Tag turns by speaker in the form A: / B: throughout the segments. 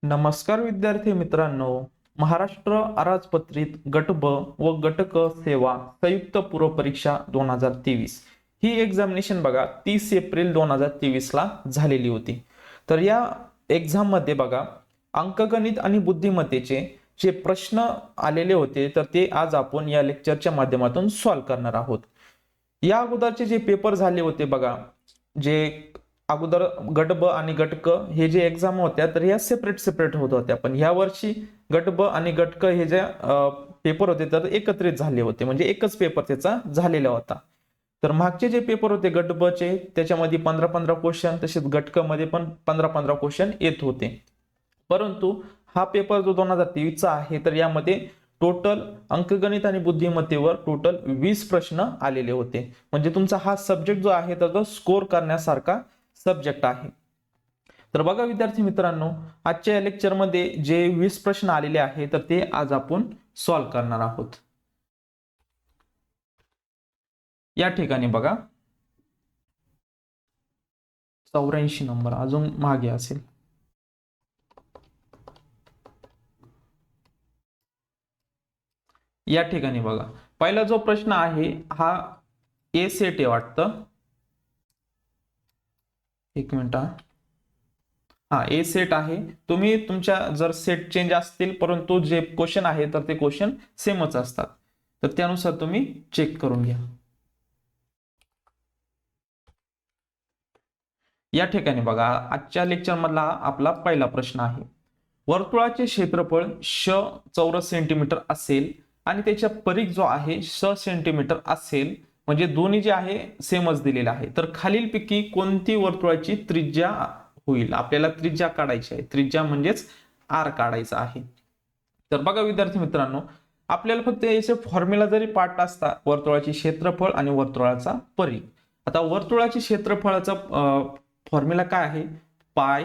A: नमस्कार विद्यार्थी मित्रांनो, महाराष्ट्र अराजपत्रित गट ब व गट क सेवा संयुक्त पूर्व परीक्षा 2023 ही एक्झामिनेशन बघा 30 एप्रिल 2023 ला झालेली होती। तर या एक्झाम मध्ये बघा अंकगणित आणि बुद्धिमत्तेचे जे प्रश्न आलेले होते तर ते आज आपण या लेक्चरच्या माध्यमातून सॉल्व्ह करणार आहोत। या अगोदरचे जे पेपर झाले होते बघा, जे अगोदर गट ब आणि गट क हे जे एक्झाम होत्या तर ह्या सेपरेट होत होत्या, पण ह्या वर्षी गट ब आणि गट क हे जे पेपर होते तर एकत्रित झाले होते, म्हणजे एकच पेपर त्याचा झालेला होता। तर मागचे जे पेपर होते गट ब चे त्याच्यामध्ये 15-15 क्वेश्चन, तसेच गट क मध्ये पण 15-15 क्वेश्चन येत होते। परंतु हा पेपर जो 2023 चा आहे तर यामध्ये टोटल अंकगणित आणि बुद्धिमत्तेवर टोटल 20 प्रश्न आलेले होते, म्हणजे तुमचा हा सब्जेक्ट जो आहे तर तो स्कोर करण्यासारखा सब्जेक्ट आहे। तर बघा विद्यार्थी मित्रांनो, आजच्या लेक्चर मध्ये जे 20 प्रश्न आलेले आहे तर ते आज आपण सॉल्व्ह करणार आहोत। या ठिकाणी बघा 84 नंबर अजून मागे असेल। या ठिकाणी बघा पहिला जो प्रश्न आहे हा ए सेट आहे वाटतं, एक मिनिट, हा ए सेट आहे। तुम्ही तुमच्या जर सेट चेंज असतील परंतु जे क्वेश्चन आहे तर ते क्वेश्चन सेमच असतात, तर त्यानुसार तुम्ही चेक करून घ्या। या ठिकाणी बघा आजच्या लेक्चर मधला आपला पहिला प्रश्न आहे, वर्तुळाचे क्षेत्रफळ श चौरस सेंटीमीटर असेल आणि त्याच्या परिघ जो आहे श सेंटीमीटर असेल, म्हणजे दोन्ही जे आहे सेमच दिलेले आहे, तर खालीलपैकी कोणती वर्तुळाची त्रिज्या होईल। आपल्याला त्रिज्या काढायची आहे, त्रिज्या म्हणजेच आर काढायचा आहे। तर बघा विद्यार्थी मित्रांनो, आपल्याला फक्त याचे फॉर्म्युला जरी पाठ असता वर्तुळाचे क्षेत्रफळ आणि वर्तुळाचा परिघ। आता वर्तुळाचे क्षेत्रफळाचा फॉर्म्युला काय आहे, पाय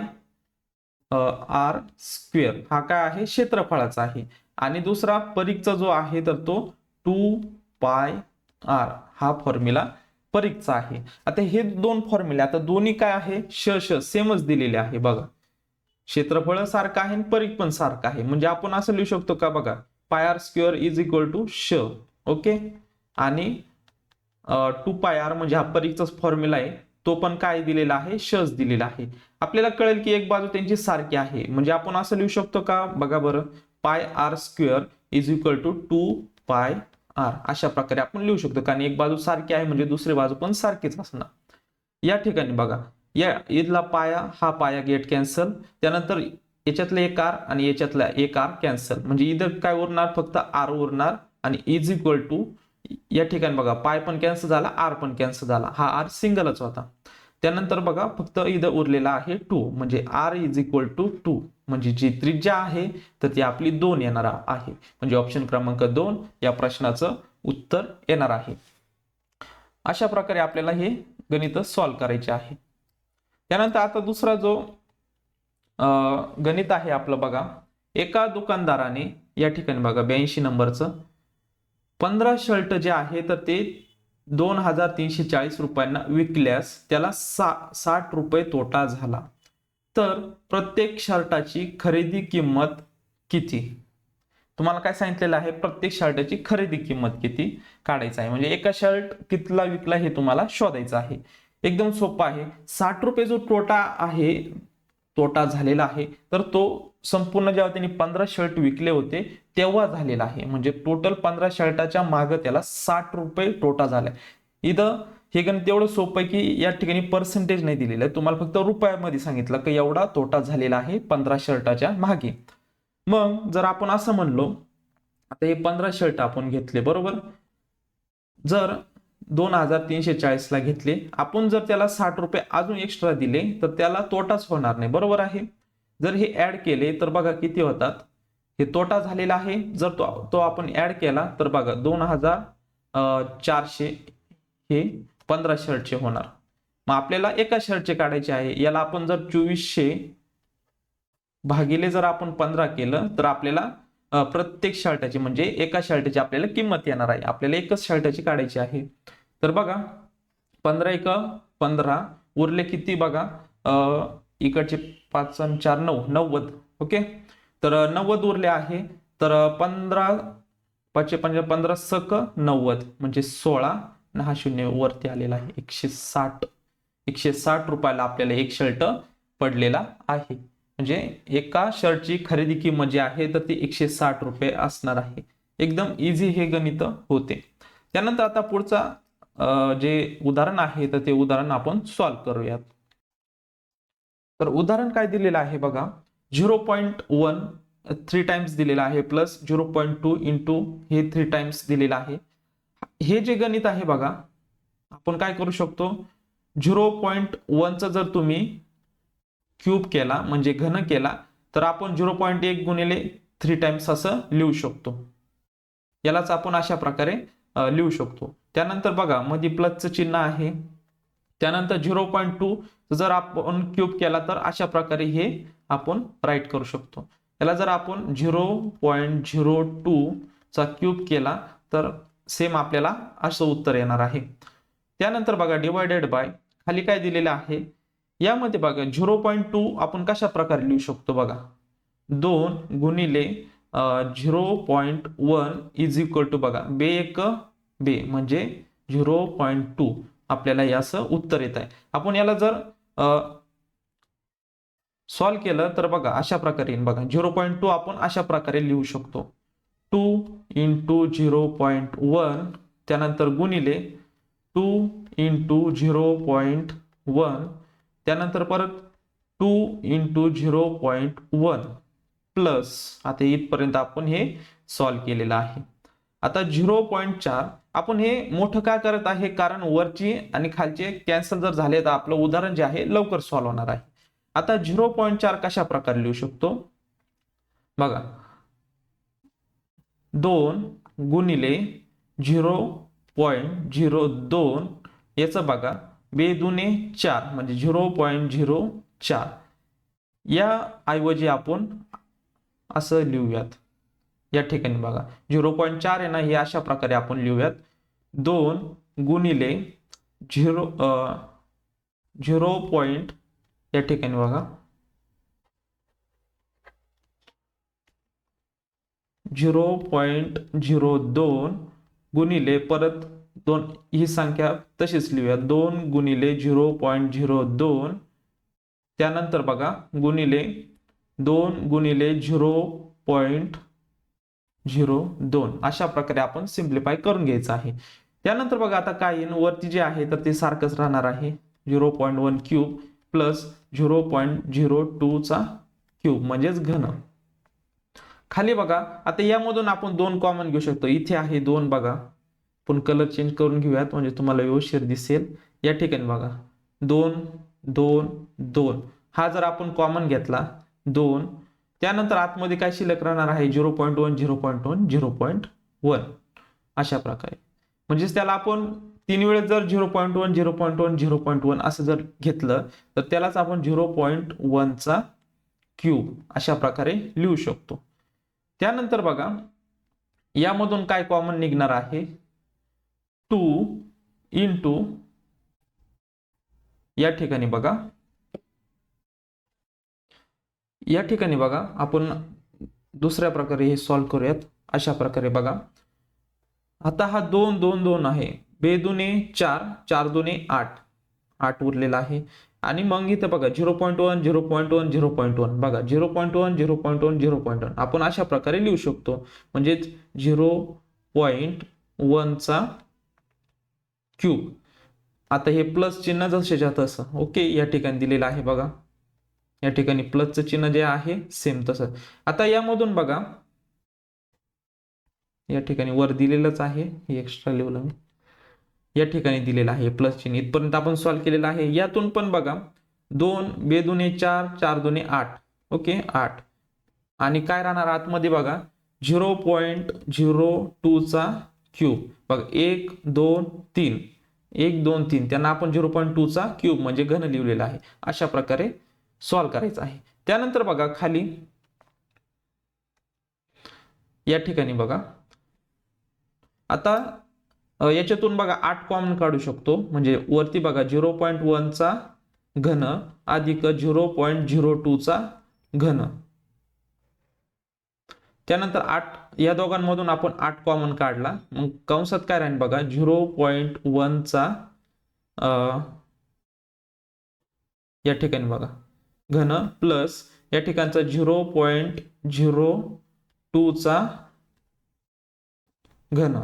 A: आर स्क्वेअर हा काय आहे क्षेत्रफळाचा आहे, आणि दुसरा परिघचा जो आहे तर तो 2 पाय आर हा फॉर्म्युला परिघचा आहे। आता हे दोन फॉर्म्युले आता दोन्ही काय आहे श सेमच दिलेले आहे बघा, क्षेत्रफळ सारखं आहे आणि परिघ पण सारखं आहे, म्हणजे आपण असं लिहू शकतो का बघा, pi r square is equal to श, ओके, आणि 2 पाय आर म्हणजे हा परिघचाच फॉर्म्युला आहे तो पण काय दिलेला आहे शच दिलेला आहे। आपल्याला कळेल की एक बाजू त्यांची सारखी आहे, म्हणजे आपण असं लिहू शकतो का बघा बरं, pi r square is equal to 2 pi R अशा प्रकारे आपण लिहू शकतो, कारण एक बाजू सारखी आहे म्हणजे दुसरी बाजू पण सारखीच असणार। या ठिकाणी बघा या इथला पाया हा पाया गेट कॅन्सल, त्यानंतर याच्यातला एक आर आणि याच्यातला एक आर कॅन्सल, म्हणजे इथं काय उरणार फक्त आर उरणार, आणि इज इक्वल टू या ठिकाणी बघा पाय पण कॅन्सल झाला आर पण कॅन्सल झाला, हा आर सिंगलच होता। त्यानंतर बघा फक्त इथं उरलेला आहे 2, म्हणजे आर इज इक्वल टू 2, म्हणजे जी त्रिज्या आहे तर ती आपली 2 येणार आहे, म्हणजे ऑप्शन क्रमांक 2 या प्रश्नाचं उत्तर येणार आहे। अशा प्रकारे आपल्याला हे गणित सॉल्व्ह करायचे आहे। त्यानंतर आता दुसरा जो गणित आहे आपलं बघा, एका दुकानदाराने या ठिकाणी बघा 82 नंबरचं 15 शर्ट जे आहे तर ते 2340 रुपयांना विकल्यास त्याला 60 रुपये तोटा झाला, तर प्रत्येक शर्टाची खरेदी किंमत किती। तुम्हाला काय सांगितलेलं आहे, प्रत्येक शर्टाची खरेदी किंमत किती काढायचं आहे, म्हणजे एका शर्ट कितीला विकला हे तुम्हाला शोधायचं आहे। एकदम सोपं आहे, 60 रुपये जो तोटा झालेला आहे तर तो संपूर्ण जेव्हा त्यांनी 15 शर्ट विकले होते तेव्हा झालेला आहे, म्हणजे टोटल 15 शर्टाच्या मागे त्याला 60 रुपये तोटा झालाय। इथं हे गणित एवढं सोपं आहे की या ठिकाणी पर्सेंटेज नाही दिलेलं आहे, तुम्हाला फक्त रुपयामध्ये सांगितलं की एवढा तोटा झालेला आहे 15 शर्टाच्या मागे। मग जर आपण असं म्हणलो, आता हे 15 शर्ट आपण घेतले बरोबर, जर 2340 ला घेतले आपण, जर त्याला 60 रुपये अजून एक्स्ट्रा दिले तर त्याला तोटाच होणार नाही, बरोबर आहे। जर हे ऍड केले तर बघा किती होतात, हे तोटा झालेला आहे, जर तो आपण ऍड केला तर बघा 2400 हे 15 शर्टचे होणार। मग आपल्याला एका शर्टचे काढायचे आहे, याला आपण जर 2400 भागिले जर आपण 15 केलं तर आपल्याला प्रत्येक शर्टाची म्हणजे एका शर्टाची आपल्याला किंमत येणार आहे, आपल्याला एकच शर्टाची काढायची आहे। तर बघा 15 एक 15 उरले किती बघा, इकडचे 5 आणि 4 9 90, ओके, तर 90 उरले आहे. तर 15 5 5 15 सक 90 म्हणजे 16 आणि हा शून्य वरती आलेला आहे. 160 रुपयाला आपल्याला एक शर्ट पडलेला आहे. म्हणजे एका शर्टची खरेदी किंमत जी आहे तर ती 160 रुपये असणार आहे. एकदम इझी हे गणित होते. त्यानंतर आता पुढचा जे उदाहरण आहे तर ते उदाहरण आपण सॉल्व्ह करूयात. तर उदाहरण काय दिलेलं आहे बघा, 0.1 3 टाइम्स दिलेला आहे प्लस 0.2 इंटू हे 3 टाइम्स दिलेलं आहे. हे जे गणित आहे बघा, आपण काय करू शकतो, 0.1चा जर तुम्ही क्यूब केला म्हणजे घन केला तर आपण 0.1 गुणिले 3 टाइम्स असं लिहू शकतो. यालाच आपण अशा प्रकारे लिहू शकतो. त्यानंतर बघा मध्ये प्लसचं चिन्ह आहे. त्यानंतर 0.2 जर आपण क्यूब केला तर अशा प्रकारे हे आपण राईट करू शकतो. याला जर आपण 0.02 चा क्यूब केला तर सेम आपल्याला असं उत्तर येणार आहे. त्यानंतर बघा डिवायडेड बाय खाली काय दिलेलं आहे, यामध्ये बघा 0.2 आपण कशा प्रकारे लिहू शकतो बघा, 2 गुणिले 0.1 इज इक्वल टू बघा बे एक बे म्हणजे 0.2 आपल्याला याचं उत्तर येत आहे. आपण याला जर सॉल्व्ह केलं तर बघा अशा प्रकारे येईल बघा, 0.2 आपण अशा प्रकारे लिहू शकतो, 2 इंटू 0.1 त्यानंतर गुणिले 2 इंटू 0.1 त्यानंतर परत 2 इंटू 0.1 प्लस आता इथपर्यंत आपण हे सॉल्व्ह केलेलं आहे. आता 0.4 आपण हे मोठं काय करत आहे, कारण वरची आणि खालचे कॅन्सल जर झाले तर आपलं उदाहरण जे आहे लवकर सॉल्व्ह होणार आहे. आता 0.4 कशा प्रकारे लिहू शकतो बघा, 2 गुणिले 0.02 याचं बघा बे दुने 4 म्हणजे 0.04 या ऐवजी आपण असं लिहूयात. या ठिकाणी बघा 0.4 आहे ना, हे अशा प्रकारे आपण लिहूयात, 2 गुणिले 0. या ठिकाणी बघा 0.02 गुणिले परत 2 ही संख्या तशीच लिहूया, 2 गुणिले 0.02 त्यानंतर बघा गुणिले 2 गुणिले 0.02 अशा प्रकारे आपण सिम्प्लिफाय करून घ्यायचं आहे. त्यानंतर बघा आता काय येईल, वरती जे आहे तर ते सारखंच राहणार आहे, 0.1 क्यूब प्लस 0.02 चा क्यूब म्हणजेच घन. खाली बघा आता यामधून आपण 2 कॉमन घेऊ शकतो, इथे आहे 2 बघा, पण कलर चेंज करून घेऊयात म्हणजे तुम्हाला व्यवस्थित दिसेल. या ठिकाणी बघा 2 2 2 हा जर आपण कॉमन घेतला 2 त्यानंतर आतमध्ये काय शिल्लक राहणार आहे 0.1 0.1 0.1 अशा प्रकारे. म्हणजेच त्याला आपण 3 वेळेस जर 0.1 0.1 0.1 असं जर घेतलं तर त्यालाच आपण 0.1 चा क्यूब अशा प्रकारे लिहू शकतो. त्यानंतर बघा यामधून काय कॉमन निघणार आहे, 2 इंटू या ठिकाणी बघा, या ठिकाणी बघा आपण दुसऱ्या प्रकारे हे सॉल्व्ह करूयात. अशा प्रकारे बघा आता हा 2 2 2 आहे, बे दुने 4 4 दुने 8 8 उरलेला आहे. आणि मग इथं बघा 0.1 0.1 0.1 बघा 0.1 0.1 0.1 आपण अशा प्रकारे लिहू शकतो, म्हणजे 0.1 चा क्यूब. आता हे प्लस चिन्ह जसं तसं ओके या ठिकाणी दिलेलं आहे बघा, या ठिकाणी प्लसचं चिन्ह जे आहे सेम तसं. आता यामधून बघा या ठिकाणी वर दिलेलंच आहे, हे एक्स्ट्रा लिहिलं मी, या ठिकाणी दिलेलं आहे प्लस चिन्ह, इथपर्यंत आपण सॉल्व्ह केलेलं आहे. यातून पण बघा 2 बे दुने 4 4 दुने 8 ओके 8 आणि काय राहणार आतमध्ये बघा 0.02 चा क्यूब बघा 1 2 3 1 2 3 त्यांना आपण 0.2 चा क्यूब म्हणजे घन लिहिलेला आहे. अशा प्रकारे सॉल्व्ह करायचं आहे. त्यानंतर बघा खाली या ठिकाणी बघा आता याच्यातून बघा 8 कॉमन काढू शकतो, म्हणजे वरती बघा 0.1 चा घन अधिक 0.02 चा घन त्यानंतर 8 या दोघांमधून आपण 8 कॉमन काढला, मग कंसात काय राहील बघा 0.1 चा या ठिकाणी बघा घन प्लस या ठिकाणचा 0.02 चा घन,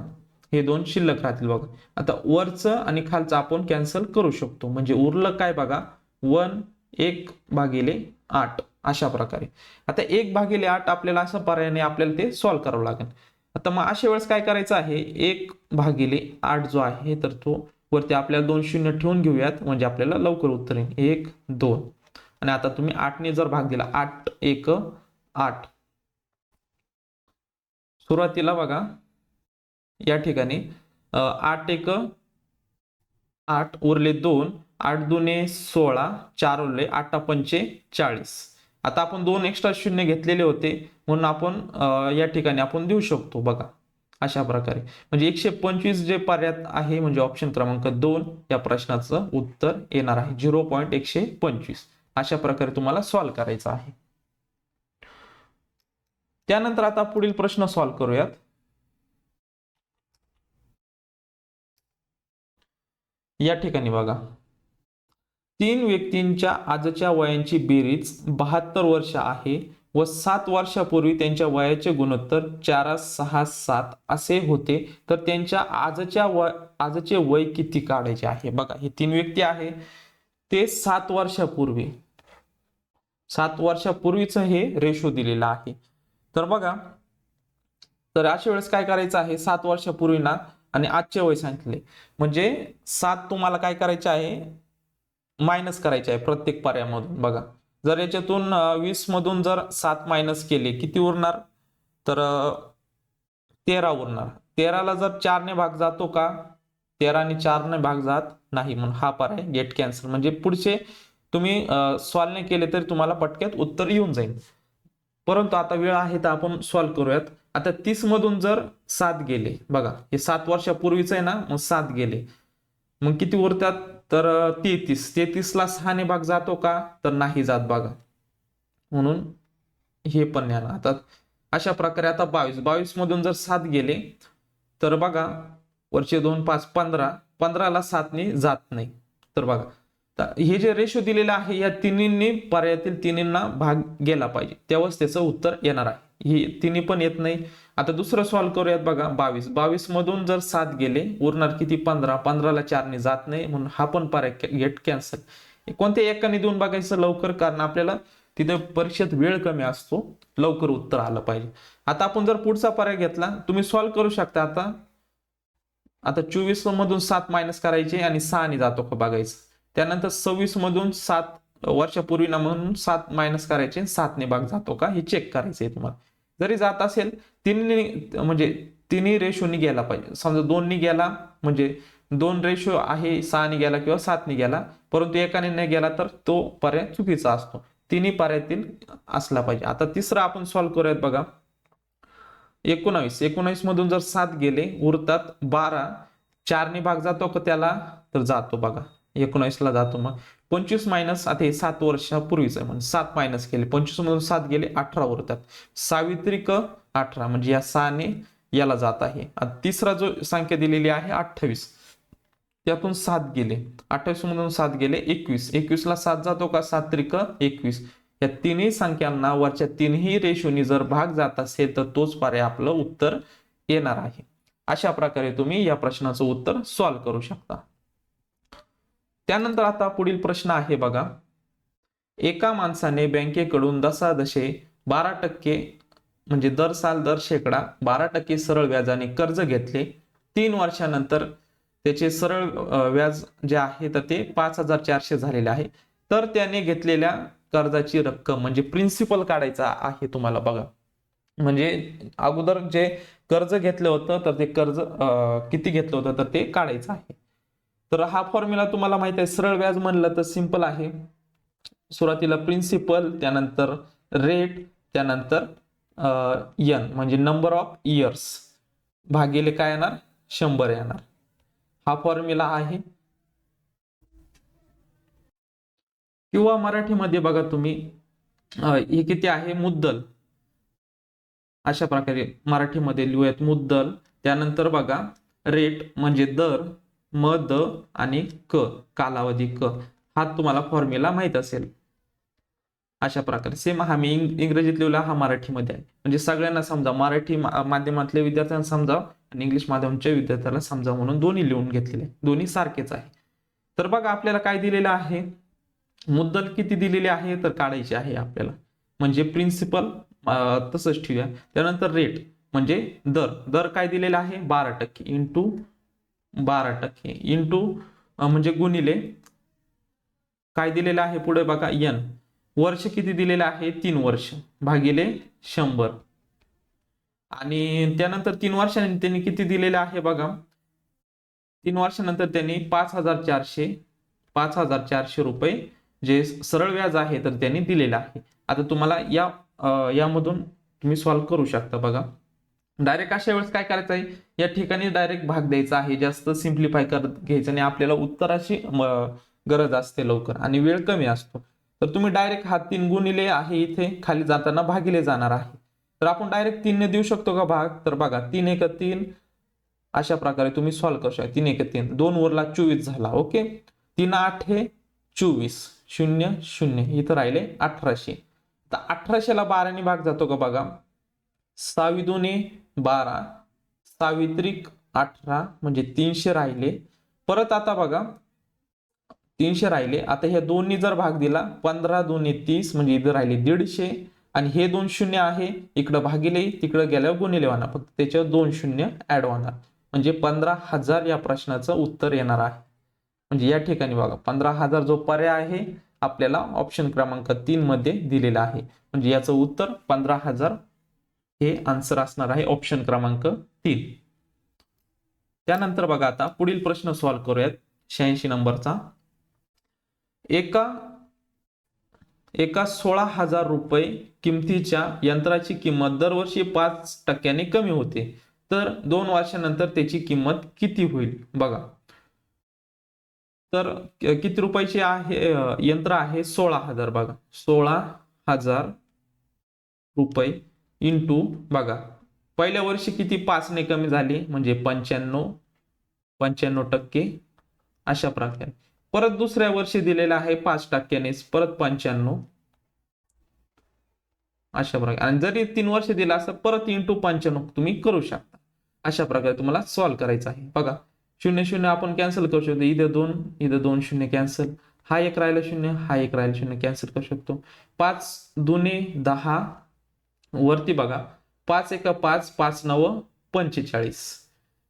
A: हे दोन शिल्लक राहतील बघा. आता वरचं आणि खालचं आपण कॅन्सल करू शकतो, म्हणजे उरलं काय बघा 1/8 अशा प्रकारे. आता 1/8 आपल्याला असं पर्यायाने आपल्याला ते सॉल्व्ह करावं लागेल. आता मग अशा वेळेस काय करायचं आहे, 1/8 जो आहे तर तो वरती आपल्याला 2 शून्य ठेवून घेऊयात, म्हणजे आपल्याला लवकर उत्तर येईल. 1 2 आणि आता तुम्ही 8 ने जर भाग दिला 8 1 8, सुरुवातीला बघा या ठिकाणी 8 1 8 उरले 2, 8 दुने 16, 4 उरले, 8 पंचे 40. आता आपण 2 एक्स्ट्रा शून्य घेतलेले होते म्हणून आपण या ठिकाणी आपण देऊ शकतो बघा अशा प्रकारे. म्हणजे 125 जे पर्याय आहे म्हणजे ऑप्शन क्रमांक 2 या प्रश्नाचं उत्तर येणार आहे 0.125. अशा प्रकारे तुम्हाला सॉल्व्ह करायचं आहे. त्यानंतर आता पुढील प्रश्न सॉल्व्ह करूयात. या ठिकाणी बघा 3 व्यक्तींच्या आजच्या वयांची बेरीज 72 वर्ष आहे व 7 वर्षापूर्वी त्यांच्या वयाचे गुणोत्तर 4,6,7 असे होते, तर त्यांच्या आजचे वय किती काढायचे आहे. बघा हे 3 व्यक्ती आहे, ते 7 वर्षापूर्वीच हे रेशो दिलेला आहे. तर बघा तर अशा वेळेस काय करायचं आहे, 7 वर्षापूर्वी ना आणि आजचे वय सांगितले म्हणजे 7 तुम्हाला काय करायचे आहे मायनस करायचे आहे प्रत्येक पर्यायामधून. बघा जर याच्यातून 20 मधून जर 7 मायनस केले किती उरणार, तर 13 उरणार. 13ला जर 4 ने भाग जातो का, 13 ने 4 ने भाग जात नाही, म्हणून हा पर्याय गेट कॅन्सल. म्हणजे पुढचे तुम्ही सॉल्व नाही केले तरी तुम्हाला पटक्यात उत्तर येऊन जाईल. परंतु आता वेळ आहे तर आपण सॉल्व करूयात. आता 30 मधून जर 7 गेले, बघा हे 7 वर्षापूर्वीच आहे ना, मग 7 गेले मग किती उरतात, तर 33 ला 6 ने भाग जातो का, तर नाही जात बघा, म्हणून हे पण नाही. आता अशा प्रकारे आता 22 मधून जर 7 गेले तर बघा वरचे 2 5 15 ला 7 ने जात नाही. तर बघा हे जे रेशो दिलेलं आहे या तिन्हींनी पर्यायातील तिन्हींना भाग गेला पाहिजे, तेव्हाच त्याचं उत्तर येणार आहे. ही तिन्ही पण येत नाही. आता दुसरं सॉल्व्ह करूयात. बघा 22 मधून जर 7 गेले उरणार किती 15 ला 4 ने जात नाही, म्हणून हा पण पर्याय गेट कॅन्सल. कोणत्या एकाने देऊन बघायचं लवकर, कारण आपल्याला तिथे परीक्षेत वेळ कमी असतो, लवकर उत्तर आलं पाहिजे. आता आपण जर पुढचा पर्याय घेतला तुम्ही सॉल्व्ह करू शकता. आता 24 मधून 7 मायनस करायचे आणि 6 ने जातो का बघायचं. त्यानंतर 26 मधून 7 वर्षापूर्वी ना म्हणून 7 मायनस करायचे, 7 ने भाग जातो का हे चेक करायचंय तुम्हाला. जरी जात असेल तिन्ही म्हणजे तिन्ही रेशोनी गेला पाहिजे. समजा 2 ने गेला म्हणजे 2 रेशो आहे 6 ने गेला किंवा 7 ने गेला, परंतु एकाने नाही गेला तर तो पर्याय चुकीचा असतो. तिन्ही पर्यायातील असला पाहिजे. आता तिसरा आपण सॉल्व्ह करूयात. बघा 19 मधून जर 7 गेले उरतात 12, 4 ने भाग जातो का त्याला, तर जातो बघा 19 ला जातो. मग 25 मायनस, आता हे 7 वर्षापूर्वीच आहे म्हणजे 7 मायनस केले, 25 मधून 7 गेले 18 उरतात. 6 म्हणजे या 6 ने याला जात आहे. तिसरा जो संख्या दिलेली आहे 28, त्यातून 7 गेले, 28 मधून 7 गेले 21 ला 7 जातो का, 7 21. या तिन्ही संख्यांना वरच्या तिन्ही रेशोनी जर भाग जात असेल तर तोच पर्याय आपलं उत्तर येणार आहे. अशा प्रकारे तुम्ही या प्रश्नाचं उत्तर सॉल्व्ह करू शकता. त्यानंतर आता पुढील प्रश्न आहे. बघा एका माणसाने बँकेकडून दशादशे 12% म्हणजे दर साल दर शेकडा 12% सरळ व्याजाने कर्ज घेतले. 3 वर्षानंतर त्याचे सरळ व्याज जे आहे तर ते 5,400 झालेले आहे. तर त्याने घेतलेल्या कर्जाची रक्कम म्हणजे प्रिन्सिपल काढायचा आहे तुम्हाला. बघा म्हणजे अगोदर जे कर्ज घेतलं होतं तर ते कर्ज किती घेतलं होतं तर ते काढायचं आहे. तर हा फॉर्म्युला तुम्हाला माहित आहे. सरळ व्याज म्हणलं तर सिंपल आहे. सुरुवातीला प्रिन्सिपल, त्यानंतर रेट, त्यानंतर एन म्हणजे नंबर ऑफ इयर्स भागिले काय येणार 100 येणार. हा फॉर्म्युला आहे. किंवा मराठीमध्ये बघा तुम्ही हे किती आहे मुद्दल अशा प्रकारे मराठीमध्ये लिहूयात मुद्दल. त्यानंतर बघा रेट म्हणजे दर, म द आणि क कालावधी क, हा तुम्हाला फॉर्म्युला माहित असेल. अशा प्रकारे सेम हा मी इंग्रजीत लिहिला, हा मराठीमध्ये आहे. म्हणजे सगळ्यांना समजा, मराठी माध्यमातल्या विद्यार्थ्यांना समजा आणि इंग्लिश माध्यमाच्या विद्यार्थ्याला समजा म्हणून दोन्ही लिहून घेतलेले, दोन्ही सारखेच आहे. तर बघा आपल्याला काय दिलेलं आहे, मुद्दल किती दिलेली आहे तर काढायची आहे आपल्याला. म्हणजे प्रिन्सिपल तसंच ठेवूया. त्यानंतर रेट म्हणजे दर, दर काय दिलेला आहे 12% इंटू 12% इंटू म्हणजे गुणिले काय दिलेलं आहे पुढे बघा एन, वर्ष किती दिलेलं आहे 3 वर्ष भागिले 100. आणि त्यानंतर 3 वर्षांनी त्यांनी किती दिलेलं आहे बघा, 3 वर्षानंतर त्यांनी 5,400 रुपये जे सरळ व्याज आहे तर त्यांनी दिलेलं आहे. आता तुम्हाला यामधून तुम्ही सॉल्व्ह करू शकता. बघा डायरेक्ट अशा वेळेस काय करायचं आहे, या ठिकाणी डायरेक्ट भाग द्यायचा आहे, जास्त सिम्प्लिफाय करत घ्यायचं आणि आपल्याला उत्तराची गरज असते लवकर आणि वेळ कमी असतो. तर तुम्ही डायरेक्ट हा 3 गुणिले आहे इथे खाली जाताना भागिले जाणार आहे. तर आपण डायरेक्ट 3 ने देऊ शकतो का भाग, तर बघा 3 1 3, अशा प्रकारे तुम्ही सॉल्व्ह करू शकता. 3 1 3, 2 वरला 24 झाला. ओके, 3 8 24, 0 0 इथं राहिले 1800. तर 1800ला 12 ने भाग जातो का बघा, 6 2 12, 6 त्रिक 18 म्हणजे 300 राहिले. परत आता बघा 300 राहिले. आता ह्या दोन्ही जर भाग दिला, 15 2 30 म्हणजे इथं राहिले 150 आणि हे 2 शून्य आहे, इकडं भागिले तिकडं गेल्यावर गुणिले होणार, फक्त त्याच्यावर 2 शून्य ऍड होणार, म्हणजे 15,000 या प्रश्नाचं उत्तर येणार आहे. म्हणजे या ठिकाणी बघा 15,000 जो पर्याय आहे आपल्याला ऑप्शन क्रमांक 3 मध्ये दिलेला आहे. म्हणजे याचं उत्तर 15,000 हे आन्सर असणार आहे ऑप्शन क्रमांक 3. त्यानंतर बघा आता पुढील प्रश्न सॉल्व्ह करूयात 86 नंबरचा. एका 16,000 रुपये किमतीच्या यंत्राची किंमत दरवर्षी 5% कमी होते, तर 2 वर्षानंतर त्याची किंमत किती होईल बघा. तर किती रुपयाची आहे यंत्र आहे 16,000. बघा 16,000 रुपये इंटू बघा पहिल्या वर्षी किती 5 ने कमी झाली म्हणजे 95%, अशा प्रकारे. परत दुसऱ्या वर्षी दिलेला आहे 5%ने परत 95, अशा प्रकारे. आणि जरी 3 वर्ष दिला असं परत इंटू 95 तुम्ही करू शकता. अशा प्रकारे तुम्हाला सॉल्व्ह करायचं आहे. बघा 0 0 आपण कॅन्सल करू शकतो, इथं 2 शून्य कॅन्सल, हा एक राहिला 0, हा एक राहिला 0 कॅन्सल करू शकतो. 5 2 10 वरती बघा 5 1 5, 5 9 45.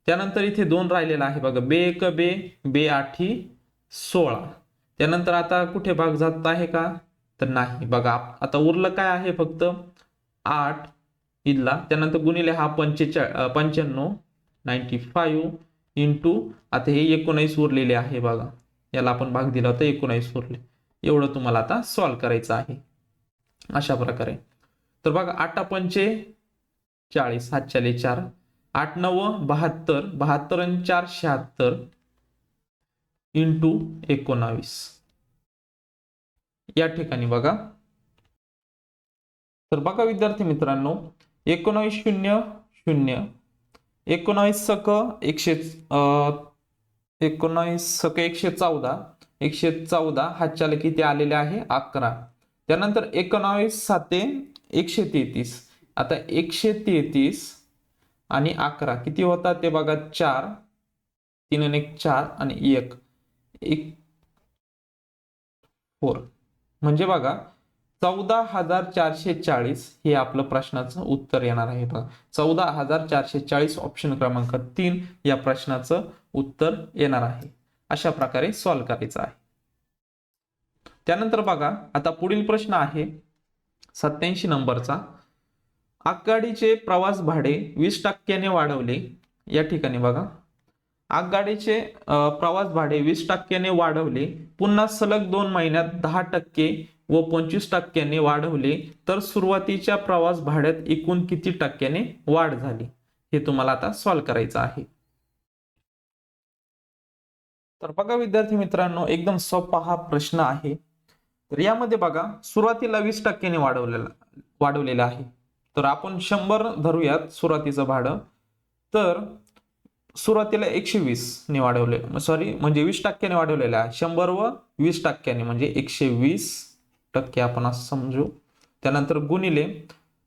A: त्यानंतर इथे 2 राहिलेला आहे बघा, बे 1 बे, बे 8 16. त्यानंतर आता कुठे भाग जात आहे का, तर नाही. बघा आता उरलं काय आहे फक्त 8 इथला, त्यानंतर गुणिले हा 95 95 इंटू आता हे 19 उरलेले आहे बघा, याला आपण भाग दिला होता 19 उरले. एवढं तुम्हाला आता सॉल्व्ह करायचं आहे अशा प्रकारे. तर बघा 8 पंचे 40, 7 4, 8 9 72, 72 आणि 4 76 इंटू 19. या ठिकाणी बघा, तर बघा विद्यार्थी मित्रांनो 19 0 0, 19 सक 114, 114 हातच्याला किती आलेले आहे 11. त्यानंतर 19 7 133, आता 133 आणि 11 किती होतात ते बघा 4, 3 आणि 1 4 आणि 1 4, म्हणजे बघा 14,440 हे आपलं प्रश्नाचं उत्तर येणार आहे. बघा 14,440 ऑप्शन क्रमांक 3 या प्रश्नाचं उत्तर येणार आहे. अशा प्रकारे सॉल्व्ह करायचं आहे. त्यानंतर बघा आता पुढील प्रश्न आहे 87 नंबरचा. आगगाडीचे प्रवास भाडे 20% वाढवले. या ठिकाणी बघा आगगाडीचे प्रवास भाडे 20% वाढवले, पुन्हा सलग 2 महिन्यात 10% व 25% वाढवले, तर सुरुवातीच्या प्रवास भाड्यात एकूण किती टक्क्याने वाढ झाली, हे तुम्हाला आता सॉल्व्ह करायचं आहे. तर बघा विद्यार्थी मित्रांनो एकदम सोपा हा प्रश्न आहे. तर यामध्ये बघा सुरुवातीला 20% वाढवलेला आहे. तर आपण 100 धरूयात सुरुवातीचं भाडं. तर सुरुवातीला 120 ने वाढवले, सॉरी म्हणजे 20% वाढवलेलं आहे. 100 व 20% म्हणजे 120% आपण असं समजू. त्यानंतर गुणिले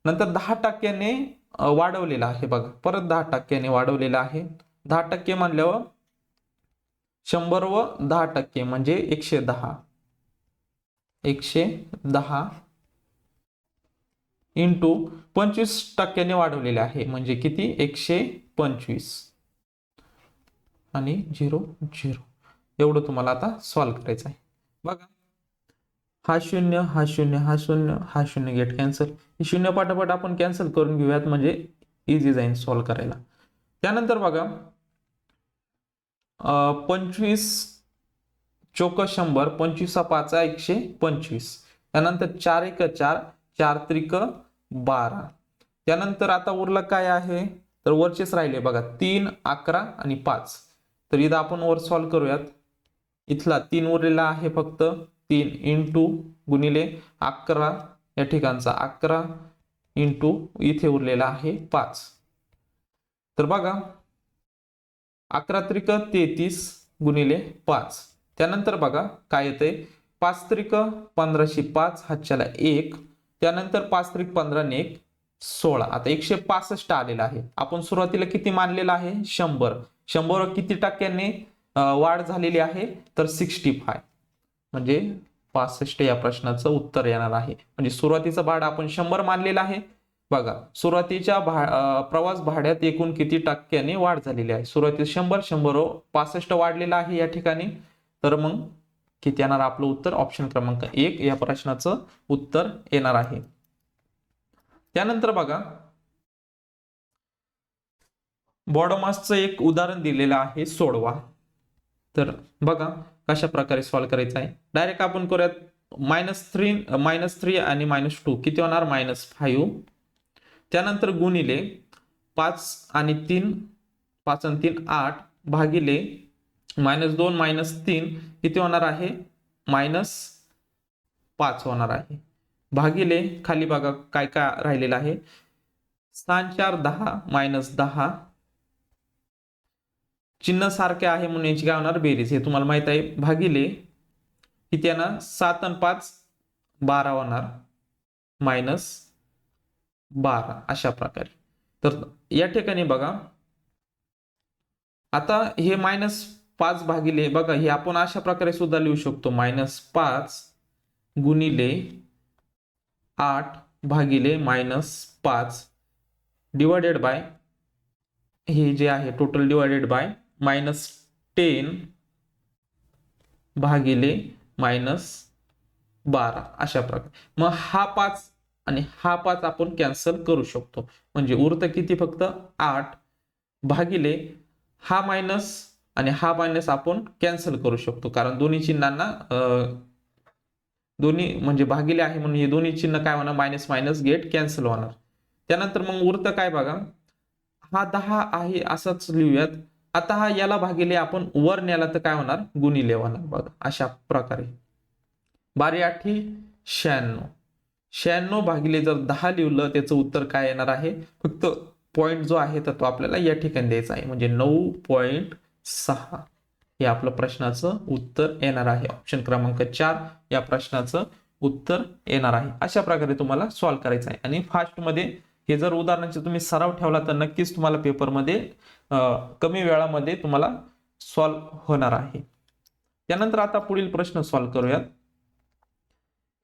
A: नंतर 10% वाढवलेला आहे बघा, परत 10% वाढवलेला आहे. 10% म्हणल्यावर 100 व 10% म्हणजे 110. 110 इंटू 25% वाढवलेले आहे म्हणजे किती, 125 आणि 0 0. एवढं तुम्हाला आता सॉल्व्ह करायचं आहे बघा. हा शून्य, हा शून्य, हा शून्य, हा शून्य गेट कॅन्सल. ही शून्य पाठोपाठ आपण कॅन्सल करून घेऊयात म्हणजे इझी जाईल सॉल्व्ह करायला. त्यानंतर बघा 25 चोक 100, 25 5 125. त्यानंतर 4 1 4, 4 त्रिक 12. त्यानंतर आता उरलं काय आहे, तर वरचेच राहिले बघा 3 11 आणि 5. तर इथं आपण वर सॉल्व्ह करूयात. इथला 3 उरलेला आहे फक्त. 3 इंटू गुणिले 11 या ठिकाणचा 11 इंटू इथे उरलेला आहे 5. तर बघा 11 त्रिक 33 गुणिले 5. त्यानंतर बघा काय येते, 5 त्रिक 15 5 हातच्याला 1. त्यानंतर 5 त्रिक 15 ने 1 16. आता 165 आलेला आहे. आपण सुरुवातीला किती मानलेला आहे, 100. 100 किती टक्क्यांनी वाढ झालेली आहे, तर 65 म्हणजे 65 या प्रश्नाचं उत्तर येणार आहे. म्हणजे सुरुवातीचं भाडं आपण 100 मानलेलं आहे. बघा सुरुवातीच्या प्रवास भाड्यात एकूण किती टक्क्यांनी वाढ झालेली आहे. सुरुवातीला 100, 100 65 वाढलेला आहे या ठिकाणी. तर मग किती येणार आपलं उत्तर, ऑप्शन क्रमांक 1 या प्रश्नाचं उत्तर येणार आहे. त्यानंतर बघा बॉडमासचं एक उदाहरण दिलेलं आहे, सोडवा. तर बघा कशा प्रकारे सॉल्व्ह करायचं आहे. डायरेक्ट आपण करूयात. -3 आणि -2 किती होणार, -5. त्यानंतर गुणिले 5 आणि 3, 5 आणि 3 8 भागिले -2 -3 किती होणार आहे, -5 होणार आहे. भागिले खाली बघा काय काय राहिलेलं आहे, 6 4 10 -10. चिन्ह सारखे आहे म्हणून याची काय होणार, बेरीज, हे तुम्हाला माहित आहे. भागिले किती येणार, 7 आणि 5 12 होणार, -12 अशा प्रकारे. तर या ठिकाणी बघा आता हे -5 भागिले बघा, हे आपण अशा प्रकारे सुद्धा लिहू शकतो, -5 गुणिले 8 भागिले -5 डिवायडेड बाय हे जे आहे टोटल डिवायडेड बाय -10 भागिले -12 अशा प्रकारे. मग हा 5 आणि हा 5 आपण कॅन्सल करू शकतो. म्हणजे उरतं किती, फक्त 8 भागिले हा मायनस आणि हा मायनस आपण कॅन्सल करू शकतो, कारण दोन्ही चिन्हांना दोन्ही म्हणजे भागिले आहे म्हणून हे दोन्ही चिन्ह काय होणार, मायनस मायनस गेट कॅन्सल होणार. त्यानंतर मग उरतं काय बघा, हा 10 आहे असंच लिहूयात. आता हा याला भागिले आपण वर नेला तर काय होणार, गुणिले होणार बघा अशा प्रकारे. 12 8 96. 96 भागिले जर 10 लिहिलं त्याचं उत्तर काय येणार आहे, फक्त पॉइंट जो आहे तर तो आपल्याला या ठिकाणी द्यायचा आहे, म्हणजे 9.6 हे आपलं प्रश्नाचं उत्तर येणार आहे. ऑप्शन क्रमांक 4 या प्रश्नाचं उत्तर येणार आहे. अशा प्रकारे तुम्हाला सॉल्व्ह करायचं आहे. आणि फास्ट मध्ये हे जर उदाहरणांचा तुम्ही सराव ठेवला तर नक्कीच तुम्हाला पेपरमध्ये कमी वेळामध्ये तुम्हाला सॉल्व्ह होणार आहे. त्यानंतर आता पुढील प्रश्न सॉल्व्ह करूयात.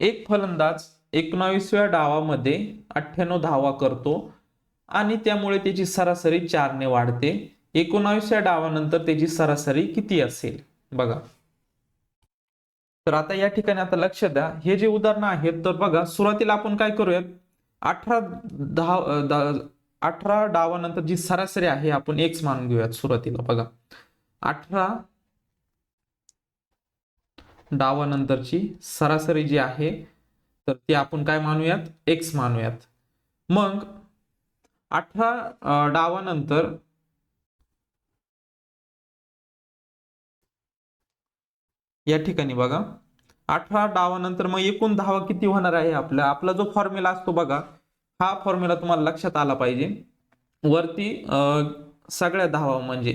A: एक फलंदाज 19व्या डावामध्ये 98 धावा करतो आणि त्यामुळे त्याची सरासरी 4 ने वाढते. 19व्या डावानंतर त्याची सरासरी किती असेल बघा. तर आता या ठिकाणी आता लक्ष द्या, हे जे उदाहरण आहेत तर बघा सुरुवातीला आपण काय करूयात, 18 डावानंतर जी सरासरी आहे आपण x मानून घेऊयात सुरुवातीला. बघा 18 डावानंतरची सरासरी जी आहे तर ती आपण काय मानूयात, x मानूयात. मग 18 डावानंतर या ठिकाणी बघा 18 डावानंतर मग एकूण धावा किती होणार आहे, आपला जो फॉर्म्युला असतो बघा, हा फॉर्म्युला तुम्हाला लक्षात आला पाहिजे. वरती सगळ्या धावा म्हणजे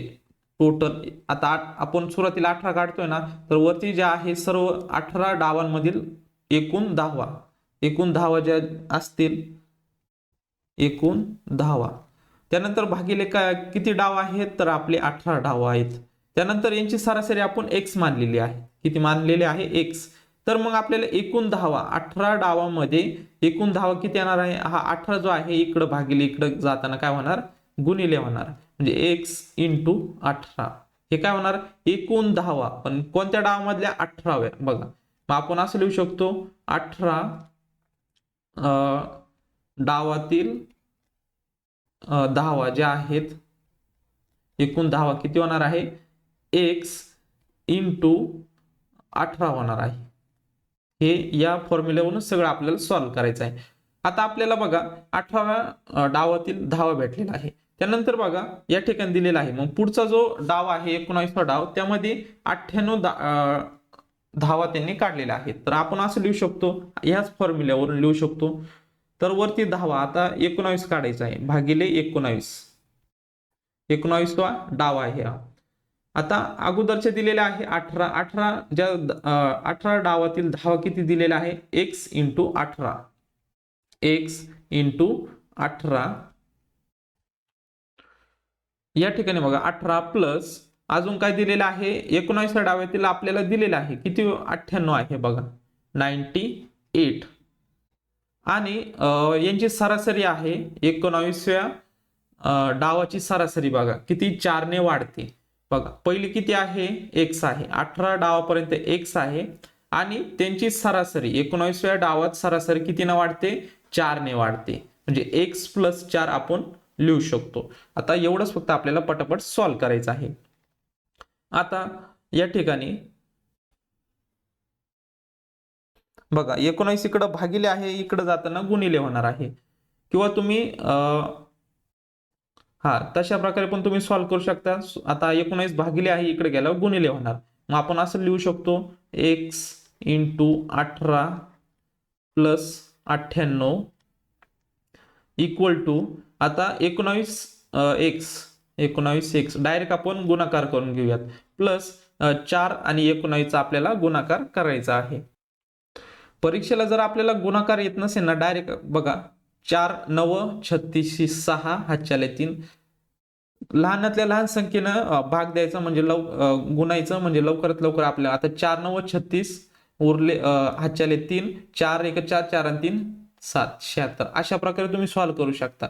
A: टोटल आता आपण सुरुवातीला 18 काढतोय ना, तर वरती जे आहे सर्व 18 डावांमधील एकूण धावा ज्या असतील, एकूण धावा, त्यानंतर भागिले काय किती डाव आहेत, तर आपले 18 डाव आहेत. त्यानंतर यांची सरासरी आपण x मानलेली आहे. किती मानलेले आहे, x. तर मग आपल्याला एकूण धावा 18 डावामध्ये एकूण धावा किती येणार आहे, हा 18 जो आहे इकडे भागिले इकडे जाताना काय होणार, गुणिले होणार, म्हणजे x इंटू 18. हे काय होणार, एकूण धावा, पण कोणत्या डावामधल्या, 18व्या. बघा मग आपण असं लिहू शकतो 18 डावातील धावा ज्या आहेत, एकूण धावा किती होणार आहे, x इंटू 18 होणार आहे. हे या फॉर्म्युल्यावरून सगळं आपल्याला सॉल्व्ह करायचं आहे. आता आपल्याला बघा 18 डावातील धावा भेटलेला आहे. त्यानंतर बघा या ठिकाणी दिलेला आहे, मग पुढचा जो डाव आहे 19वा डाव, त्यामध्ये 98 धावा त्यांनी काढलेल्या आहेत. तर आपण असं लिहू शकतो, ह्याच फॉर्म्युल्यावरून लिहू शकतो. तर वरती धावा आता 19 काढायचा आहे, भागिले 19वा डाव आहे हा. आता अगोदरचे दिलेले आहे 18 ज्या 18 डावातील धावा किती दिलेला आहे, x इंटू 18, x इंटू 18. या ठिकाणी बघा 18 प्लस अजून काय दिलेलं आहे, 19व्या डावातील आपल्याला दिलेलं आहे किती, 98 आहे बघा, 98. आणि यांची सरासरी आहे 19व्या डावाची सरासरी बघा किती, 4 ने वाढते. बघा पहिली किती आहे, x आहे, 18 डावापर्यंत x आहे, आणि त्यांची सरासरी 19व्या डावात सरासरी किती ने वाढते, 4 ने वाढते, म्हणजे x प्लस 4 आपण लिहू शकतो. आता एवढंच फक्त आपल्याला पटापट सॉल्व्ह करायचं आहे. आता या ठिकाणी बघा 19 इकडे भागिले आहे, इकडे जाताना गुणिले होणार आहे, किंवा तुम्ही तशा प्रकारे पण तुम्ही सॉल्व्ह करू शकता. आता 19 भागिले आहे, इकडे गेल्यावर गुणिले होणार. मग आपण असं लिहू शकतो x into 18 plus 98 equal to, आता 19x डायरेक्ट आपण गुणाकार करून घेऊयात, प्लस 4 आणि 19 आपल्याला गुणाकार करायचा आहे. परीक्षेला जर आपल्याला गुणाकार येत नसेल ना, डायरेक्ट बघा 4 9 36 6 हातच्याले 3, लहानातल्या लहान संख्येनं भाग द्यायचा म्हणजे गुणायचं, म्हणजे लवकरात लवकर आपल्याला. आता 4 9 36 उरले हातच्याले 3, 4 1 4 4 आणि 3 7 76. अशा प्रकारे तुम्ही सॉल्व्ह करू शकता.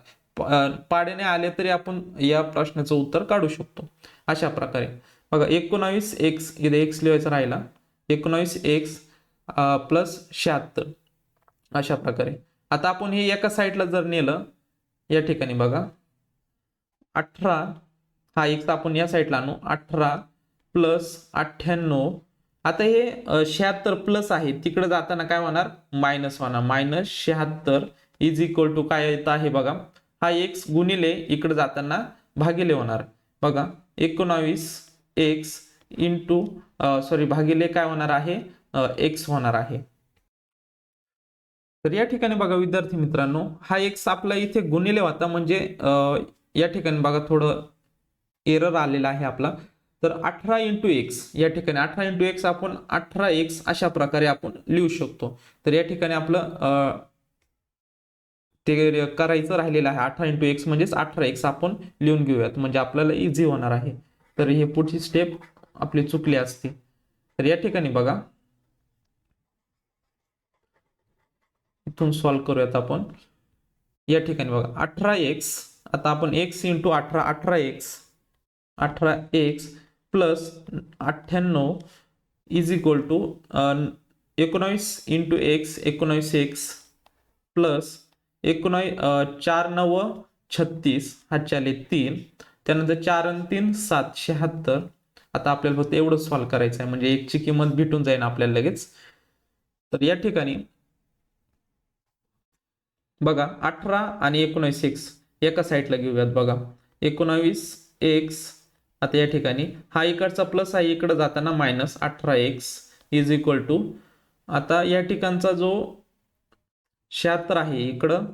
A: पाड्याने आले तरी आपण या प्रश्नाचं उत्तर काढू शकतो अशा प्रकारे. बघा 19x, इथे x लिहायचा राहिला, 19x प्लस 76 अशा प्रकारे. आता आपण हे एका साईडला जर नेलं, या ठिकाणी बघा 18 हा x आपण या साईडला आणू, 18 प्लस 98. आता हे 76 प्लस आहे, तिकडे जाताना काय होणार, मायनस होणार, -76 इज इक्वल टू काय येत आहे बघा, हा x गुणिले इकडे जाताना भागिले होणार. बघा 19x इंटू भागिले काय होणार आहे, x होणार आहे. तर या ठिकाणी बघा विद्यार्थी मित्रांनो, हा x आपला इथे गुणिले होता, म्हणजे या ठिकाणी बघा थोडं एरर आलेला आहे आपला. तर 18 इंटू x, या ठिकाणी 18 इंटू x आपण 18x अशा प्रकारे आपण लिहू शकतो. तर या ठिकाणी आपलं ते करायचं राहिलेलं आहे, 18 इंटू x म्हणजेच 18x आपण लिहून घेऊयात, म्हणजे आपल्याला इझी होणार आहे. तर हे पुढची स्टेप आपली चुकली असते. तर या ठिकाणी बघा इथून सॉल्व्ह करूयात आपण. या ठिकाणी बघा 18x, आता आपण x into 18 18x plus 98 is equal to 19 into x 19x plus 4 9 36 हातच्याले 3, त्यानंतर 4 आणि 3 7 76. आता आपल्याला फक्त एवढं सॉल्व्ह करायचं आहे, म्हणजे x ची किंमत भेटून जाईल आपल्याला लगेच. तर या ठिकाणी बघा 18 आणि 19x एका साईडला घेऊयात. बघा 19x, आता या ठिकाणी हा इकडचा प्लस आहे, इकडे जाताना minus 18x is equal to, आता या ठिकाणचा जो 76 आहे इकडं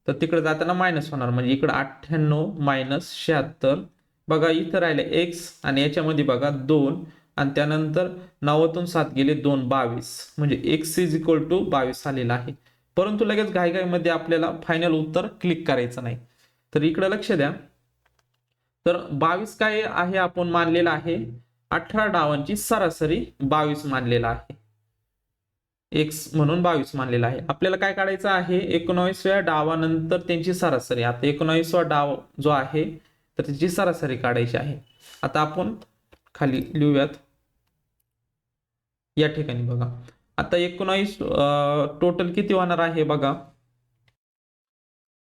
A: तर तिकडे जाताना मायनस होणार, म्हणजे इकडे 98 मायनस 76. बघा इथं राहिले एक्स आणि याच्यामध्ये बघा 2 आणि त्यानंतर 90तून 7 गेले 2, 22, म्हणजे एक्स इज इक्वल टू 22 आलेला आहे. परंतु लगेच घाईघाईमध्ये आपल्याला फायनल उत्तर क्लिक करायचं नाही. तर इकडे लक्ष द्या. तर 22 काय आहे आपण मानलेला आहे 18 डावांची सरासरी 22 मानलेला आहे. एक्स म्हणून 22 मानलेला आहे. आपल्याला काय काढायचं आहे 19व्या डावानंतर त्यांची सरासरी. आता 19वा डाव जो आहे तर त्याची सरासरी काढायची आहे. आता आपण खाली लिहूयात. या ठिकाणी बघा आता 19 टोटल किती होणार आहे बघा.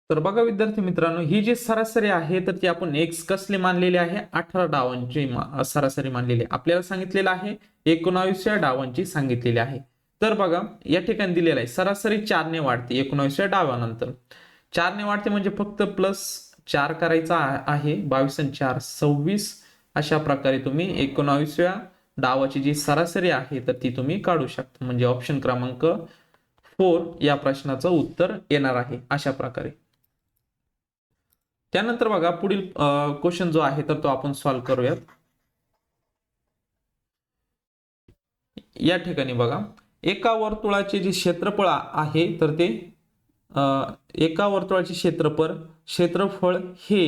A: तर बघा विद्यार्थी मित्रांनो, ही जी सरासरी आहे तर ती आपण एक्स कसली मानलेली आहे 18 डावांची सरासरी मानलेली आहे. आपल्याला सांगितलेलं आहे 19व्या डावांची सांगितलेली आहे. तर बघा या ठिकाणी दिलेलं आहे सरासरी 4 ने वाढते 19व्या डावानंतर. 4 ने वाढते म्हणजे फक्त प्लस 4 करायचा आहे. 22 आणि 4 26. अशा प्रकारे तुम्ही 19व्या डावाची जी सरासरी आहे तर ती तुम्ही काढू शकता. म्हणजे ऑप्शन क्रमांक 4 या प्रश्नाचं उत्तर येणार आहे अशा प्रकारे. त्यानंतर बघा पुढील क्वेश्चन जो आहे तर तो आपण सॉल्व्ह करूयात. या ठिकाणी बघा एका वर्तुळाचे जे क्षेत्रफळ आहे तर ते एका वर्तुळाचे क्षेत्रफळ हे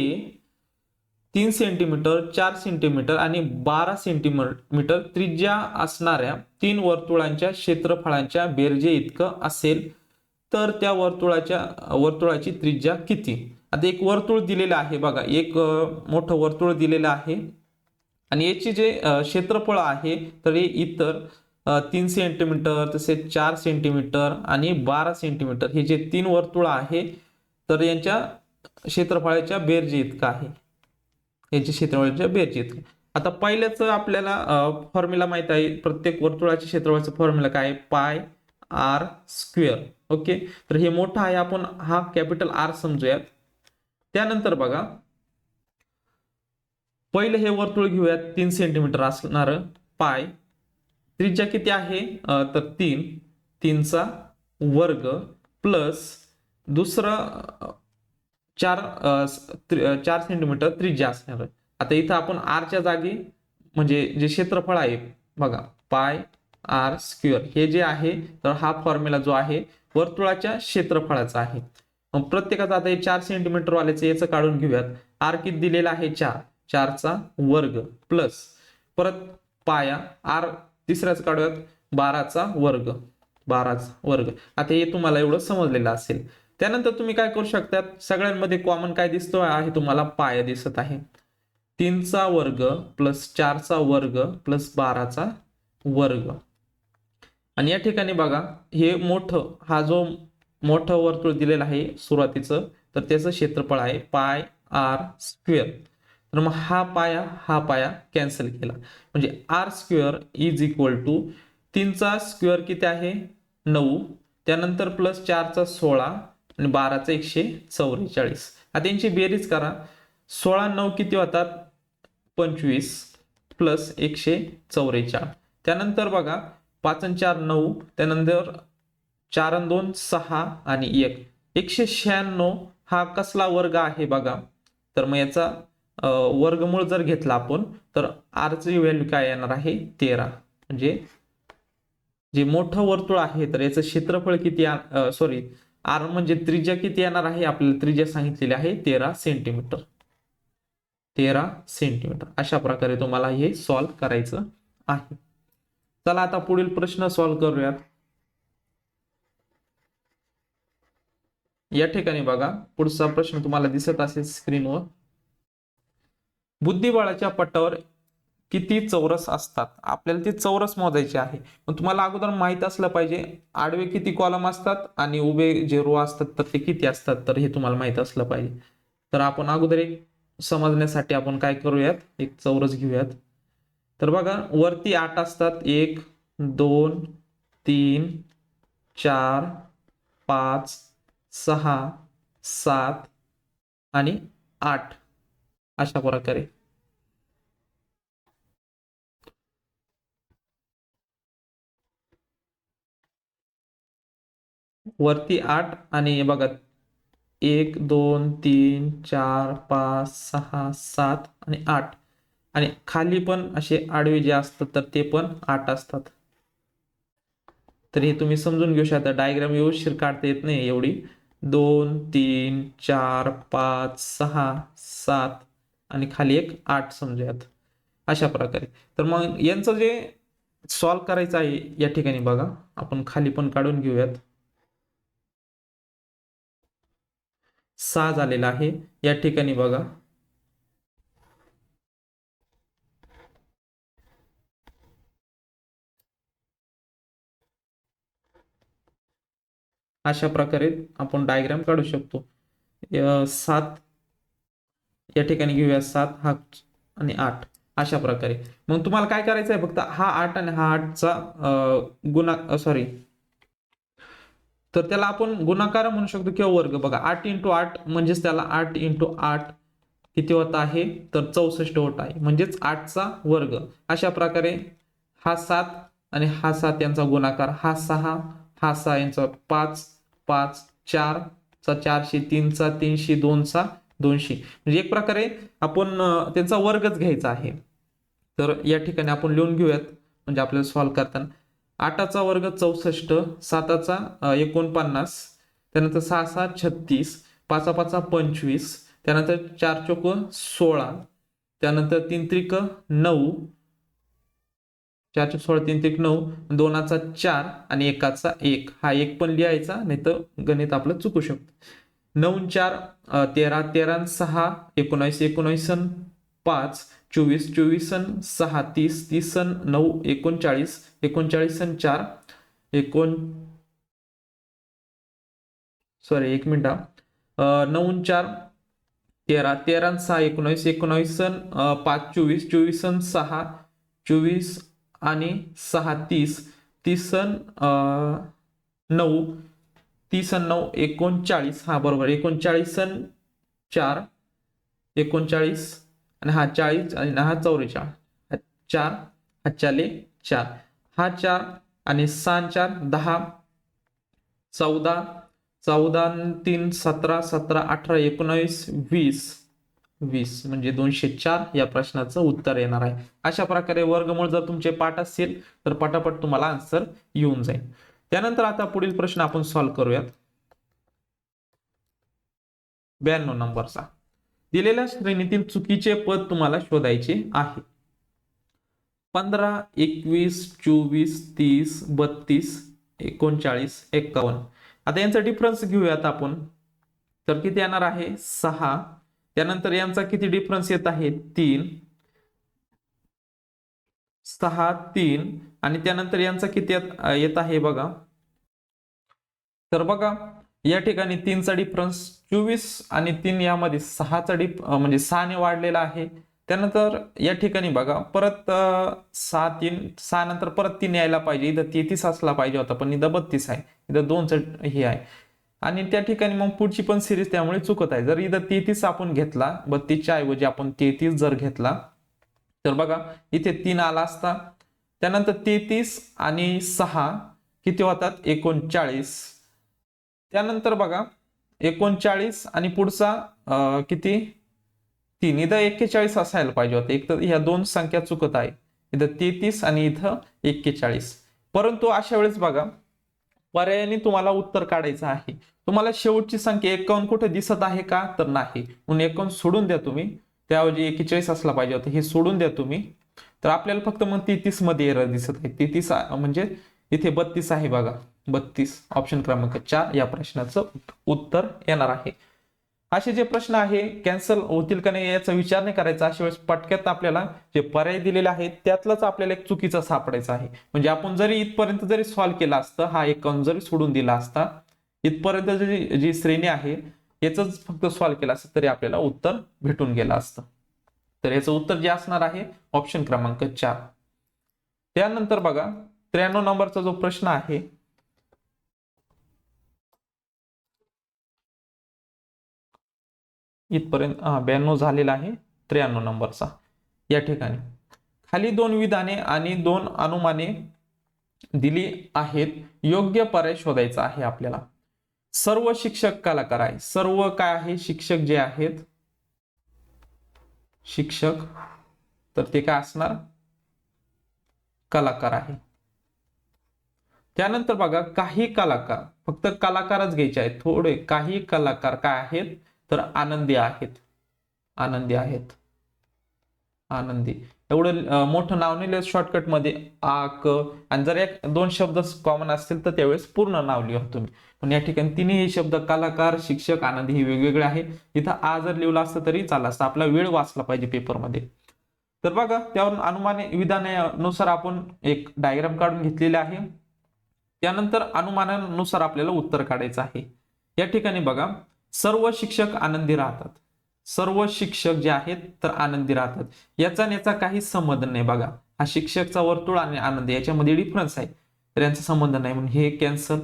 A: 3 सेंटीमीटर 4 सेंटीमीटर आणि 12 सेंटीमीटर त्रिज्या असणाऱ्या 3 वर्तुळांच्या क्षेत्रफळांच्या बेरजे इतकं असेल तर त्या वर्तुळाची त्रिज्या किती. आता एक वर्तुळ दिलेलं आहे बघा, एक मोठं वर्तुळ दिलेलं आहे आणि याचे जे क्षेत्रफळ आहे तर हे इतर 3 सेंटीमीटर तसेच 4 सेंटीमीटर आणि 12 सेंटीमीटर हे जे 3 वर्तुळ आहे तर यांच्या क्षेत्रफळाच्या बेरजे इतकं आहे. याच्या क्षेत्रफळाच्या बेरजे इतकं. आता पहिल्याच आपल्याला फॉर्म्युला माहित आहे. प्रत्येक वर्तुळाच्या क्षेत्रफळाचा फॉर्म्युला काय आहे पाय आर स्क्वेअर. ओके, तर हे मोठं आहे आपण हा कॅपिटल आर समजूयात. त्यानंतर बघा पहिले हे वर्तुळ घेऊयात 3 सेंटीमीटर असणार पाय. त्रिज्या किती आहे तर 3चा वर्ग प्लस दुसरं 4 सेंटीमीटर त्रिज्या असणार. आता इथं आपण आरच्या जागी म्हणजे जे क्षेत्रफळ आहे बघा पाय आर स्क्वेअर हे जे आहे तर हा फॉर्म्युला जो आहे वर्तुळाच्या क्षेत्रफळाचा आहे. मग प्रत्येकाचा आता हे 4 सेंटीमीटर वाल्याचं याचं काढून घेऊयात. आर किती दिलेला आहे 4, 4चा वर्ग प्लस परत पाया आर तिसऱ्याच काढूयात 12चा वर्ग, 12चा वर्ग. आता हे तुम्हाला एवढं समजलेलं असेल. त्यानंतर तुम्ही काय करू शकता सगळ्यांमध्ये कॉमन काय दिसतो आहे तुम्हाला पाया दिसत आहे. 3चा वर्ग प्लस 4चा वर्ग प्लस 12चा वर्ग. आणि या ठिकाणी बघा हे मोठं हा जो मोठं वर्तुळ दिलेलं आहे सुरुवातीचं तर त्याचं क्षेत्रफळ आहे पाय आर स्क्वेअर. तर मग हा पाया कॅन्सल केला म्हणजे R square is equal to 3चा स्क्वेअर किती आहे 9, त्यानंतर प्लस 4चा 16 आणि 12चा 144. आता यांची बेरीज करा. 16 9 किती होतात 25 प्लस 144. त्यानंतर बघा 5 आणि 4 9, त्यानंतर 4 आणि 2 6 आणि 1 196 हा कसला वर्ग आहे बघा. तर मग याचा वर्गमूळ जर घेतला आपण तर आरची व्हॅल्यू काय येणार आहे 13. म्हणजे जे मोठं वर्तुळ आहे तर याचं क्षेत्रफळ किती सॉरी आर म्हणजे त्रिज्या किती येणार आहे आपल्याला त्रिज्या सांगितलेली आहे 13 सेंटीमीटर. 13 सेंटीमीटर अशा प्रकारे तुम्हाला हे सॉल्व्ह करायचं आहे. चला आता पुढील प्रश्न सॉल्व्ह करूयात. या ठिकाणी बघा पुढचा प्रश्न तुम्हाला दिसत असेल स्क्रीनवर. बुद्धिबळाच्या पट्टावर किती चौरस असतात आपल्याला ते चौरस मोजायचे आहे. पण तुम्हाला अगोदर माहित असलं पाहिजे आडवे किती कॉलम असतात आणि उभे जे रो असतात तर ते किती असतात तर हे तुम्हाला माहित असलं पाहिजे. तर आपण अगोदर एक समजण्यासाठी आपण काय करूयात एक चौरस घेऊयात. तर बघा वरती 8 असतात 1 2 3 4 5 6 7 आणि 8 अशा प्रकारे. वरती 8 आणि बघा 1 2 3 4 5 6 7 आणि 8 आणि खाली पण असे आडवे जे असतात तर ते पण 8 असतात. तर हे तुम्ही समजून घेऊ शकता. डायग्राम व्यवस्थित काढता येत नाही एवढी. 2 3 4 5 6 7 आणि खाली एक 8 समजूयात अशा प्रकारे. तर मग यांचं जे सॉल्व करायचं आहे या ठिकाणी बघा, आपण खाली पण काढून घेऊयात. 6 झालेला आहे या ठिकाणी बघा. अशा प्रकारे आपण डायग्राम काढू शकतो. 7 या ठिकाणी घेऊया, 7 हा आणि 8 अशा प्रकारे. मग तुम्हाला काय करायचं आहे, फक्त हा 8 आणि हा 8चा सॉरी, तर त्याला आपण गुणाकार म्हणू शकतो किंवा वर्ग. बघा 8 × 8 म्हणजेच त्याला 8 × 8 किती होत आहे, तर 64 होत आहे, म्हणजेच 8चा वर्ग. अशा प्रकारे हा 7 आणि हा 7 यांचा गुणाकार, हा 6 हा 6 यांचा 5 5 4 चा 400, 3 चा 300, 2 चा 200, म्हणजे एक प्रकारे आपण त्यांचा वर्गच घ्यायचा आहे. तर या ठिकाणी आपण लिहून घेऊयात, म्हणजे आपल्याला सॉल्व्ह करताना 8चा वर्ग 64, 7चा 49, त्यानंतर 6 6 36, 5 5 25, त्यानंतर 4 चोक 16, त्यानंतर 3 त्रिक 9, 4 चोक 16, 3 त्रिक 9, 2चा 4 आणि 1चा 1. हा 1 पण लिहायचा, नाही तर गणित आपलं चुकू शकतो. 9 4 13, 13 6 19, 19 5 24, 24 6 30, 30 9 39, 39 4 सॉरी 1 मिनिट, 9 4 13, 13 6 19, 19 5 24, 24 6 24 आणि 6 30, 30 9, 30 9 39, हा बरोबर 39 4 39 आणि हा 40 आणि हा 44, 4 हा 4 हा 4 आणि 6 4 10, 14 14 3 17 17 18 19 20 20, म्हणजे 204 या प्रश्नाचं उत्तर येणार आहे. अशा प्रकारे वर्गमूळ जर तुमचे पाठ असतील तर पटापट तुम्हाला आन्सर येऊन जाईल. त्यानंतर आता पुढील प्रश्न आपण सॉल्व्ह करूयात. 92 नंबरचा. दिलेल्या श्रेणीतील चुकीचे पद तुम्हाला शोधायचे आहे. 15 21 24 30 32 39 51. आता यांचा डिफरन्स घेऊयात आपण. तर किती येणार आहे, 6. त्यानंतर यांचा किती डिफरन्स येत आहे, 3, 6 3, आणि त्यानंतर यांचा किती येत आहे बघा. तर बघा या ठिकाणी 3चा डिफरन्स 24 आणि 3 यामध्ये 6चा म्हणजे 6 ने वाढलेला आहे. त्यानंतर या ठिकाणी बघा परत 6 3 6 नंतर परत 3 यायला पाहिजे, इथं 33 असला पाहिजे होता, पण इथं 32 आहे, इथं 2चं हे आहे. आणि त्या ठिकाणी मग पुढची पण सिरीज त्यामुळे चुकत आहे. जर इथं 33 आपण घेतला, 32च्या ऐवजी आपण 33 जर घेतला तर बघा इथे 3 आला असता. त्यानंतर 33 आणि 6 किती होतात, 39. त्यानंतर बघा 39 आणि पुढचा किती, 3, इथं 41 असायला पाहिजे होतं. एक तर ह्या दोन संख्या चुकत आहे, इथं 33 आणि इथं 41. परंतु अशा वेळेस बघा पर्यायाने तुम्हाला उत्तर काढायचं आहे. तुम्हाला शेवटची संख्या 51 कुठे दिसत आहे का, तर नाही, म्हणून 51 सोडून द्या तुम्ही. त्याऐवजी 41 असला पाहिजे होतं, हे सोडून द्या तुम्ही. तर आपल्याला फक्त मग 33 मध्ये एरर दिसत आहे. 33 म्हणजे इथे 32 आहे बघा, 32 ऑप्शन क्रमांक 4 या प्रश्नाचं उत्तर येणार आहे. असे जे प्रश्न आहे कॅन्सल होतील का नाही याचा विचार नाही करायचा. अशा वेळेस पटक्यात आपल्याला जे पर्याय दिलेले आहेत त्यातलाच आपल्याला एक चुकीचा सापडायचा आहे. म्हणजे आपण जरी इथपर्यंत जरी सॉल्व्ह केला असतं, हा 51 जरी सोडून दिला असता, इथपर्यंत जी श्रेणी आहे याच फक्त सॉल्व्ह केला असतं तरी आपल्याला उत्तर भेटून गेलं असतं. तर याचं उत्तर जे असणार आहे ऑप्शन क्रमांक 4. त्यानंतर बघा 93 नंबरचा जो प्रश्न आहे, इथपर्यंत 92 झालेला आहे. 93 नंबरचा या ठिकाणी खाली 2 विधाने आणि 2 अनुमाने दिली आहेत, योग्य पर्याय शोधायचा आहे आपल्याला. सर्व शिक्षक कलाकार आहे, सर्व काय आहे शिक्षक जे आहेत शिक्षक, तर ते काय असणार कलाकार आहे. त्यानंतर बघा काही कलाकार, फक्त कलाकारच घ्यायचे आहेत, थोडे काही कलाकार काय आहेत तर आनंदी आहेत, आनंदी आहेत, आनंदी. एवढं मोठं नाव नाही लिहिलं शॉर्टकट मध्ये आ क, आणि जर एक दोन शब्द कॉमन असतील तर त्यावेळेस पूर्ण नाव लिहा तुम्ही. पण या ठिकाणी तिन्ही शब्द कलाकार, शिक्षक, आनंदी हे वेगवेगळे आहे. इथं आ जर लिहिलं असतं तरी चाललं असतं, आपला वेळ वाचला पाहिजे पेपरमध्ये. तर बघा त्यावरून अनुमान विधानानुसार आपण एक डायग्राम काढून घेतलेला आहे. त्यानंतर अनुमानानुसार आपल्याला उत्तर काढायचं आहे. या ठिकाणी बघा सर्व शिक्षक आनंदी राहतात, सर्व शिक्षक जे आहेत तर आनंदी राहतात, याचा आणि याचा काही संबंध नाही. बघा हा शिक्षकचा वर्तुळ आणि आनंद याच्यामध्ये डिफरन्स आहे, तर यांचा संबंध नाही म्हणून हे कॅन्सल.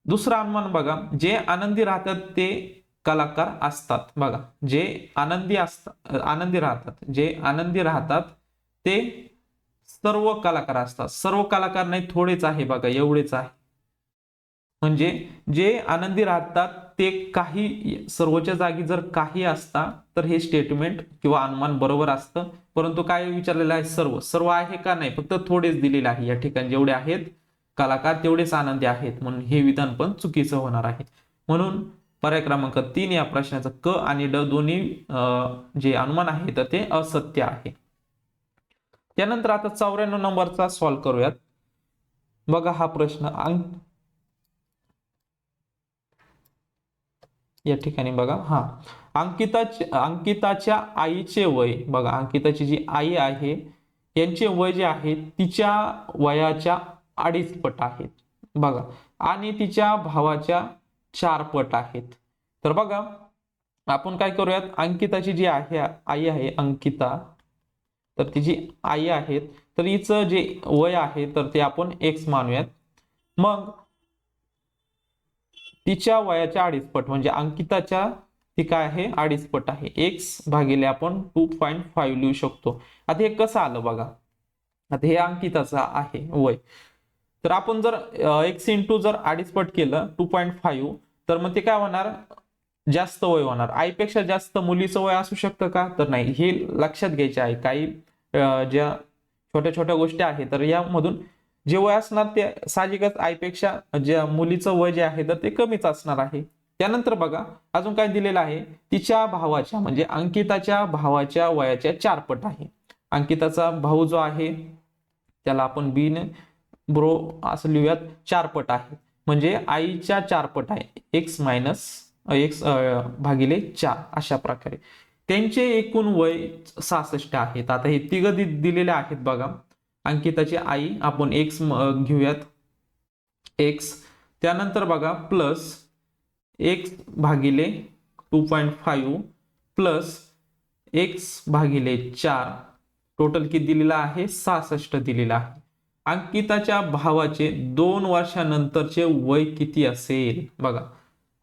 A: दुसरा अनुमान बघा, जे आनंदी राहतात ते कलाकार असतात. बघा जे आनंदी असतात, आनंदी राहतात, जे आनंदी राहतात ते सर्व कलाकार असतात. सर्व कलाकार नाही, थोडेच आहे बघा, एवढेच आहे. म्हणजे जे आनंदी राहतात ते काही, सर्वच्या जागी जर काही असता तर हे स्टेटमेंट किंवा अनुमान बरोबर असतं. परंतु काय विचारलेलं आहे, सर्व, सर्व आहे का नाही, फक्त थोडेच दिलेले आहे. या ठिकाणी जेवढे आहेत कलाकार तेवढेच आनंदी आहेत, म्हणून हे विधान पण चुकीचं होणार आहे. म्हणून पर्याय क्रमांक 3 या प्रश्नाचं क आणि ड दोन्ही जे अनुमान आहे तर ते असत्य आहे. त्यानंतर आता 94 नंबरचा सॉल्व्ह करूयात. बघा हा प्रश्न या ठिकाणी बघा, हा अंकिताच्या आईचे वय, बघा अंकिताची जी आई आहे यांचे वय जे आहे तिच्या वयाच्या 2.5 पट आहेत बघा, आणि तिच्या भावाच्या 4 पट आहेत. तर बघा आपण काय करूयात, अंकिताची जी आहे आई आहे अंकिता, तर तिची आई आहेत, तर हिचं जे वय आहे तर ते आपण x मानूयात. मग तिच्या वयाच्या 2.5 पट म्हणजे अंकिताच्या ती काय आहे 2.5 पट आहे, x भागिले आपण 2.5 लिहू शकतो. आता हे कसं आलं बघा, आता हे अंकिताचं आहे वय, तर आपण जर x इंटू जर 2.5 पट केलं 2.5, तर मग ते काय होणार, जास्त वय होणार. आईपेक्षा जास्त मुलीचं वय असू शकतं का, तर नाही. हे लक्षात घ्यायचे आहे. काही ज्या छोट्या छोट्या गोष्टी आहेत तर यामधून जे वय असणार ते साहजिकच आईपेक्षा ज्या मुलीचं वय जे आहे तर ते कमीच असणार आहे. त्यानंतर बघा अजून काय दिलेलं आहे, तिच्या भावाच्या म्हणजे अंकिताच्या भावाच्या वयाच्या 4 पट आहे. अंकिताचा भाऊ जो आहे त्याला आपण बी ने ब्रो असं लिहूयात, 4 पट आहे म्हणजे आईच्या 4 पट आहे, x मायनस x भागिले 4 अशा प्रकारे. त्यांचे एकूण वय 66 आहेत. आता हे तिघ दिलेले आहेत बघा, अंकिताची आई आपण x घेऊयात x, त्यानंतर बघा प्लस x भागिले 2.5 प्लस x भागिले 4, टोटल किती दिलेला आहे 66 दिलेला आहे. अंकिताच्या भावाचे 2 वर्षानंतरचे वय किती असेल बघा.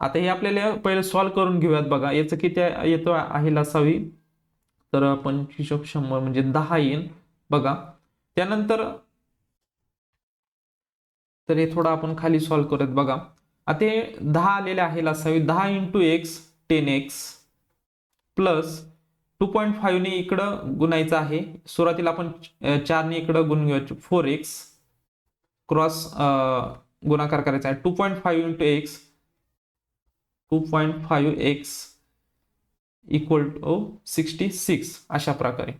A: आता हे आपल्याला पहिले सॉल्व्ह करून घेऊयात. बघा याचं किती येतो आहे लसावी, तर 25 100 म्हणजे 10 येईल बघा. त्यानंतर तर हे थोडं आपण खाली सॉल्व्ह करूयात बघा. आता हे 10 आलेले आहे लसावी, 10 इंटू एक्स 10x प्लस 2.5 ने इकडं गुणायचं आहे, सुरुवातीला आपण 4 ने इकडं गुण घेऊया 4x क्रॉस गुणाकार करायचा आहे. 2.5 into x 2.5x equal to 66 अशा प्रकारे.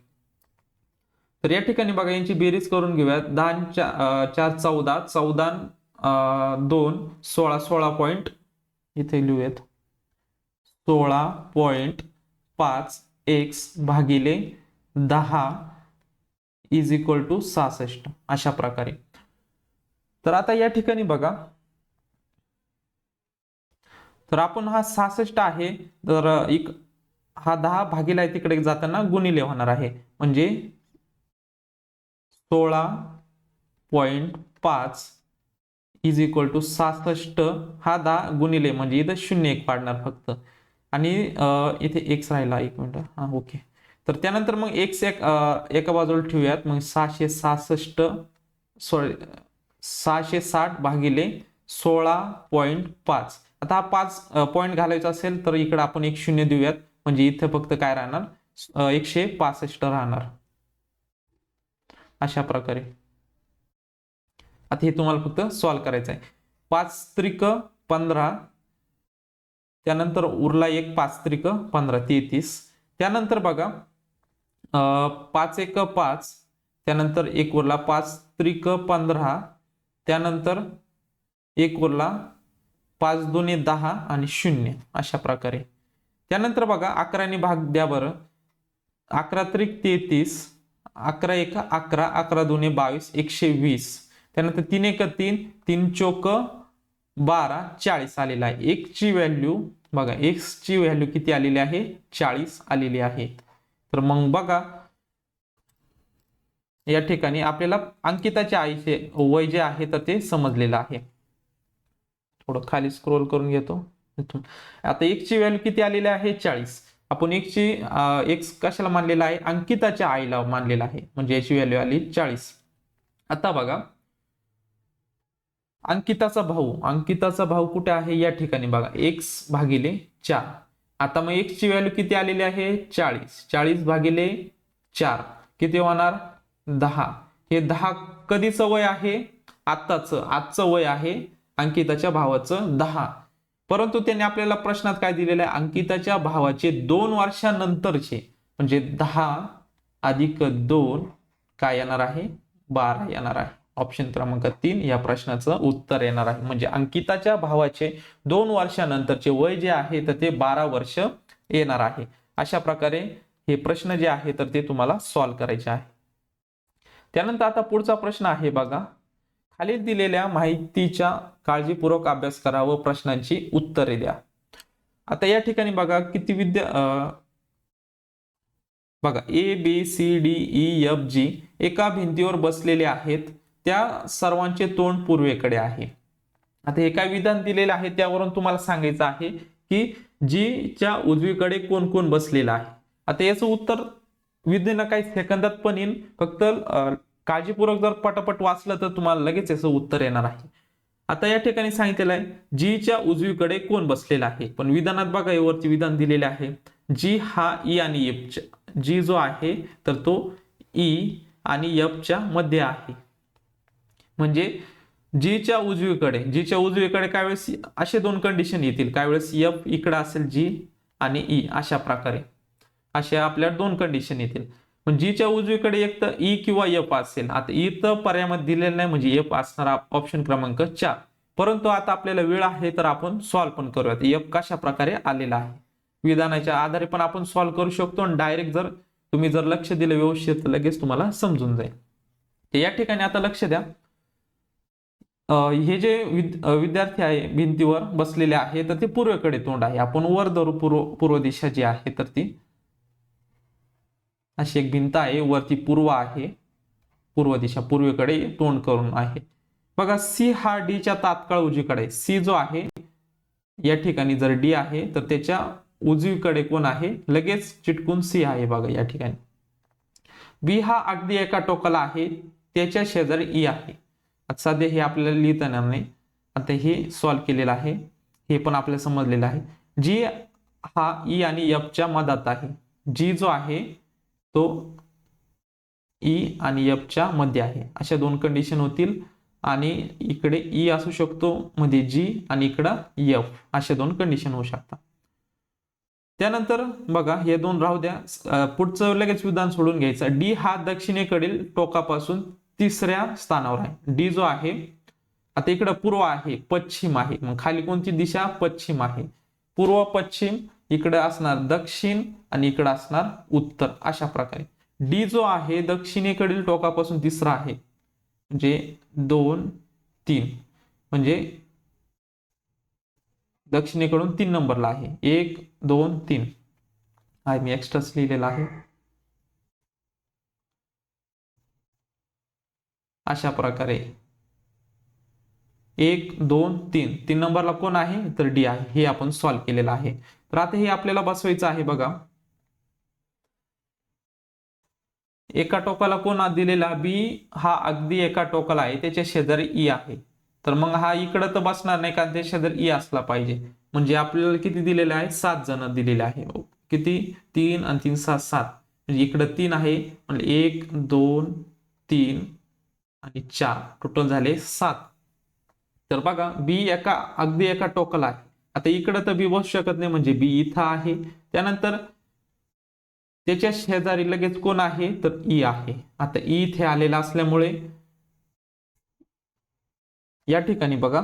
A: तर या ठिकाणी बघा यांची बेरीज करून घेऊयात. 10 4 14, 14 2 16, 16 पॉइंट इथे लिहूयात 16.5 x भागिले 10 इज इक्वल टू 66 अशा प्रकारे. तर आता या ठिकाणी बघा, तर आपण हा 66 आहे, तर हा 10 भागिले तिकडे जाताना गुणिले होणार आहे म्हणजे 16.5 इज इक्वल टू 66, हा 10 गुणिले म्हणजे इथं 0 1 पाडणार फक्त, आणि इथे x राहिला, 1 मिनिट, हा ओके. तर त्यानंतर मग x एका बाजूला ठेवूयात, मग 666 सॉरी 660 भागिले 16.5 आता हा 5 पॉईंट घालायचा असेल तर इकडे आपण एक शून्य देऊयात, म्हणजे इथे फक्त काय राहणार 165 राहणार. अशा प्रकारे आता हे तुम्हाला फक्त सॉल्व्ह करायचं आहे. 5 त्रिक 15, त्यानंतर उरला एक 5 त्रिक 15 33. त्यानंतर बघा 5 एक 5, त्यानंतर एक उरला 5 त्रिक 15, त्यानंतर एक उरला 5 दोन्ही 10 आणि 0 अशा प्रकारे. त्यानंतर बघा 11 ने भाग द्या बरं. 11 त्रिक 33, 11 एक 11, 11 दोन्ही 22, 120. त्यानंतर 3 एक 3, 3 चोक 12, 40 आलेला आहे. x ची व्हॅल्यू बघा, x ची व्हॅल्यू किती आलेली आहे 40 आलेली आहे. तर मग बघा या ठिकाणी आपल्याला अंकिताच्या आईचे वय जे आहे तर ते समजलेलं आहे. थोडं खाली स्क्रोल करून घेतो. आता x ची व्हॅल्यू किती आलेली आहे 40. आपण x कशाला मानलेला आहे अंकिताच्या आईला मानलेला आहे, म्हणजे याची व्हॅल्यू आली 40. आता बघा अंकिताचा भाऊ कुठे आहे या ठिकाणी बघा x भागिले 4. आता मग x ची व्हॅल्यू किती आलेली आहे 40. 40 भागिले 4 किती होणार 10. हे 10 कधीचं वय आहे आजचं वय आहे अंकिताच्या भावाचं 10. परंतु त्यांनी आपल्याला प्रश्नात काय दिलेलं आहे अंकिताच्या भावाचे 2 वर्षानंतरचे, म्हणजे 10 अधिक 2 काय येणार आहे 12 येणार आहे. ऑप्शन क्रमांक 3 या प्रश्नाचं उत्तर येणार आहे. म्हणजे अंकिताच्या भावाचे 2 वर्षानंतरचे वय जे आहे तर ते 12 वर्ष येणार आहे. अशा प्रकारे हे प्रश्न जे आहे तर ते तुम्हाला सॉल्व्ह करायचे आहे. त्यानंतर आता पुढचा प्रश्न आहे बघा, खालील दिलेल्या माहितीचा काळजीपूर्वक अभ्यास करा व प्रश्नांची उत्तरे द्या. आता या ठिकाणी बघा किती बघा ABCDEFG एका भिंतीवर बसलेले आहेत, त्या सर्वांचे तोंड पूर्वेकडे आहे. आता हे काय विधान दिलेले आहे त्यावरून तुम्हाला सांगायचं आहे की जी च्या उजवीकडे कोण कोण बसलेला आहे. आता याचं उत्तर विदिन काही सेकंदात पण येईल, फक्त काळजीपूर्वक जर पटापट वाचलं तर तुम्हाला लगेच याचं उत्तर येणार आहे. आता या ठिकाणी सांगितलेलं आहे जीच्या उजवीकडे कोण बसलेला आहे, पण विधानात बघा यावरती विधान दिलेले आहे जी हा ई आणि एफ, जी जो आहे तर तो ई आणि एफ च्या मध्ये आहे. म्हणजे जीच्या उजवीकडे काय वेळेस असे दोन कंडिशन येतील, काय वेळेस एफ इकडे असेल जी आणि ई, अशा प्रकारे अशा आपल्या दोन कंडिशन येतील. पण जीच्या उजवीकडे एक तर ई किंवा एफ असेल. आता ई तर पर्यायामध्ये दिलेलं नाही, म्हणजे एफ असणार ऑप्शन क्रमांक 4. परंतु आता आपल्याला वेळ आहे तर आपण सॉल्व्ह पण करूयात एफ कशा प्रकारे आलेला आहे. विधानाच्या आधारे पण आपण सॉल्व्ह करू शकतो आणि डायरेक्ट जर तुम्ही लक्ष दिलं व्यवस्थित लगेच तुम्हाला समजून जाईल. या ठिकाणी आता लक्ष द्या, हे जे विद्यार्थी आहे भिंतीवर बसलेले आहे तर ते पूर्वेकडे तोंड आहे. आपण वर धरू पूर्व दिशा जी आहे तर ती अशी एक भिंत आहे, वरती पूर्व आहे, पूर्व दिशा पूर्वेकडे तोंड करून आहे. बघा सी हा डी च्या तात्काळ उजवीकडे, सी जो आहे या ठिकाणी जर डी आहे तर त्याच्या उजवीकडे कोण आहे लगेच चिटकून सी आहे बघा या ठिकाणी. बी हा अगदी एका टोकाला आहे, त्याच्या शेजारी ई आहे. आता सध्या हे आपल्याला लिहिता येणार नाही, आता हे सॉल्व्ह केलेलं आहे, हे पण आपल्याला समजलेलं आहे. जी हा ई आणि एफ च्या मधात आहे, जी जो आहे तो ई आणि एफ च्या मध्ये आहे. अशा दोन कंडिशन होतील आणि इकडे ई असू शकतो मध्ये जी आणि इकडं एफ, अशा दोन कंडिशन होऊ शकतात. त्यानंतर बघा हे दोन राहू द्या, पुढचं लगेच विधान सोडून घ्यायचं. डी हा दक्षिणेकडील टोकापासून तिसऱ्या स्थानावर आहे. डी जो आहे आता इकडं पूर्व आहे, पश्चिम आहे, मग खाली कोणती दिशा पश्चिम आहे. पूर्व पश्चिम इकडे असणार दक्षिण आणि इकडे असणार उत्तर. अशा प्रकारे डी जो आहे दक्षिणेकडील टोकापासून तिसरा आहे, म्हणजे 2 3, म्हणजे दक्षिणेकडून 3 नंबरला आहे. 1 2 3 आहे, मी एक्स्ट्राच लिहिलेला आहे. अशा प्रकारे 1 2 3 3 नंबरला कोण आहे तर डी आहे. हे आपण सॉल्व्ह केलेलं आहे. तर आता हे आपल्याला बसवायचं आहे. बघा एका टोकाला कोण दिलेला बी हा अगदी एका टोकाला आहे, त्याच्या शेजारी ई आहे. तर मग हा इकडं तर बसणार नाही, कारण त्याच्या शेजारी ई असला पाहिजे. म्हणजे आपल्याला किती दिलेले आहे, 7 जण दिलेले आहे. किती, 3 आणि 3 7 7. म्हणजे इकडं 3 आहे, म्हणजे 1 2 3 आणि 4 टोटल झाले 7. तर बघा बी अगदी एका टोकाला आहे. आता इकडं तर बी बसू शकत नाही, म्हणजे बी इथं आहे. त्यानंतर त्याच्या शेजारी लगेच कोण आहे, तर ई आहे. आता ई इथे आलेला असल्यामुळे या ठिकाणी बघा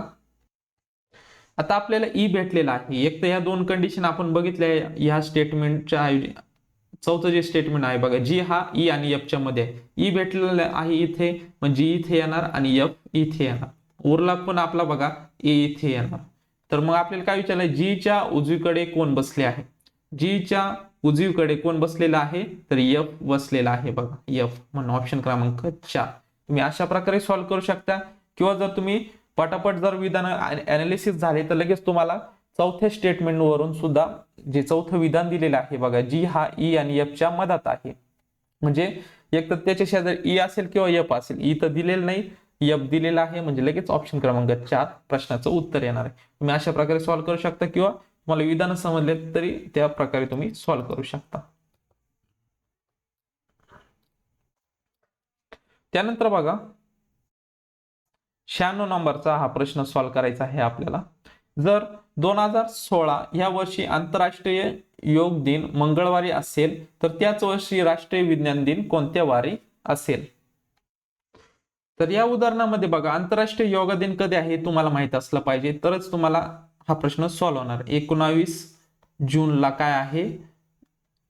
A: आता आपल्याला ई भेटलेला आहे. एक तर या दोन कंडिशन आपण बघितल्या या स्टेटमेंटच्या चौथं जे स्टेटमेंट आहे बघा, जी हा ई आणि एफ च्या मध्ये आहे. ई भेटलेला आहे इथे, म्हणजे इथे येणार आणि एफ इथे येणार. उरला पण आपला बघा ए इथे येणार. तर मग आपल्याला काय विचारलंय, जी च्या उजवीकडे कोण बसले आहे. जी च्या उजवीकडे कोण बसलेला आहे, तर एफ बसलेला आहे बघा, एफ म्हणून ऑप्शन क्रमांक 4. तुम्ही अशा प्रकारे सॉल्व्ह करू शकता, किंवा जर तुम्ही पटापट जर विधान अनालिसिस झाले तर लगेच तुम्हाला चौथ्या स्टेटमेंट वरून सुद्धा जे चौथं विधान दिलेलं आहे बघा, जी हा ई आणि एफ च्या मधात आहे. म्हणजे एक तर त्याच्या शेजारी ई असेल किंवा एफ असेल. ई तर दिलेलं नाही, एफ दिलेला आहे, म्हणजे लगेच ऑप्शन क्रमांक 4 प्रश्नाचं उत्तर येणार आहे. तुम्ही अशा प्रकारे सॉल्व्ह करू शकता, किंवा तुम्हाला विधान समजले तरी त्या प्रकारे तुम्ही सॉल्व्ह करू शकता. त्यानंतर बघा 96 नंबरचा हा प्रश्न सॉल्व्ह करायचा आहे आपल्याला. जर 2016 या वर्षी आंतरराष्ट्रीय योग दिन मंगळवारी असेल, तर त्याच वर्षी राष्ट्रीय विज्ञान दिन कोणत्या वारी असेल. तर या उदाहरणामध्ये बघा, आंतरराष्ट्रीय योगा दिन कधी आहे तुम्हाला माहित असलं पाहिजे, तरच तुम्हाला हा प्रश्न सॉल्व्ह होणार. 19 जूनला काय आहे,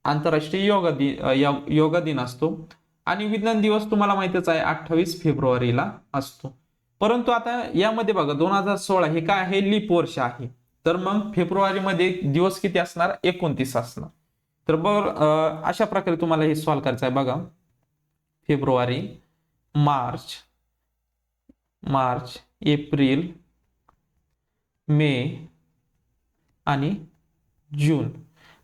A: आंतरराष्ट्रीय योगा दिन असतो. आणि विज्ञान दिवस तुम्हाला माहितच आहे 28 फेब्रुवारीला असतो. परंतु आता यामध्ये बघा 2016 हे काय आहे, लीप वर्ष आहे. तर मग फेब्रुवारीमध्ये दिवस किती असणार, 29 असणार. तर बघ अशा प्रकारे तुम्हाला हे सॉल्व्ह करायचं आहे बघा. फेब्रुवारी, मार्च, एप्रिल, मे आणि जून.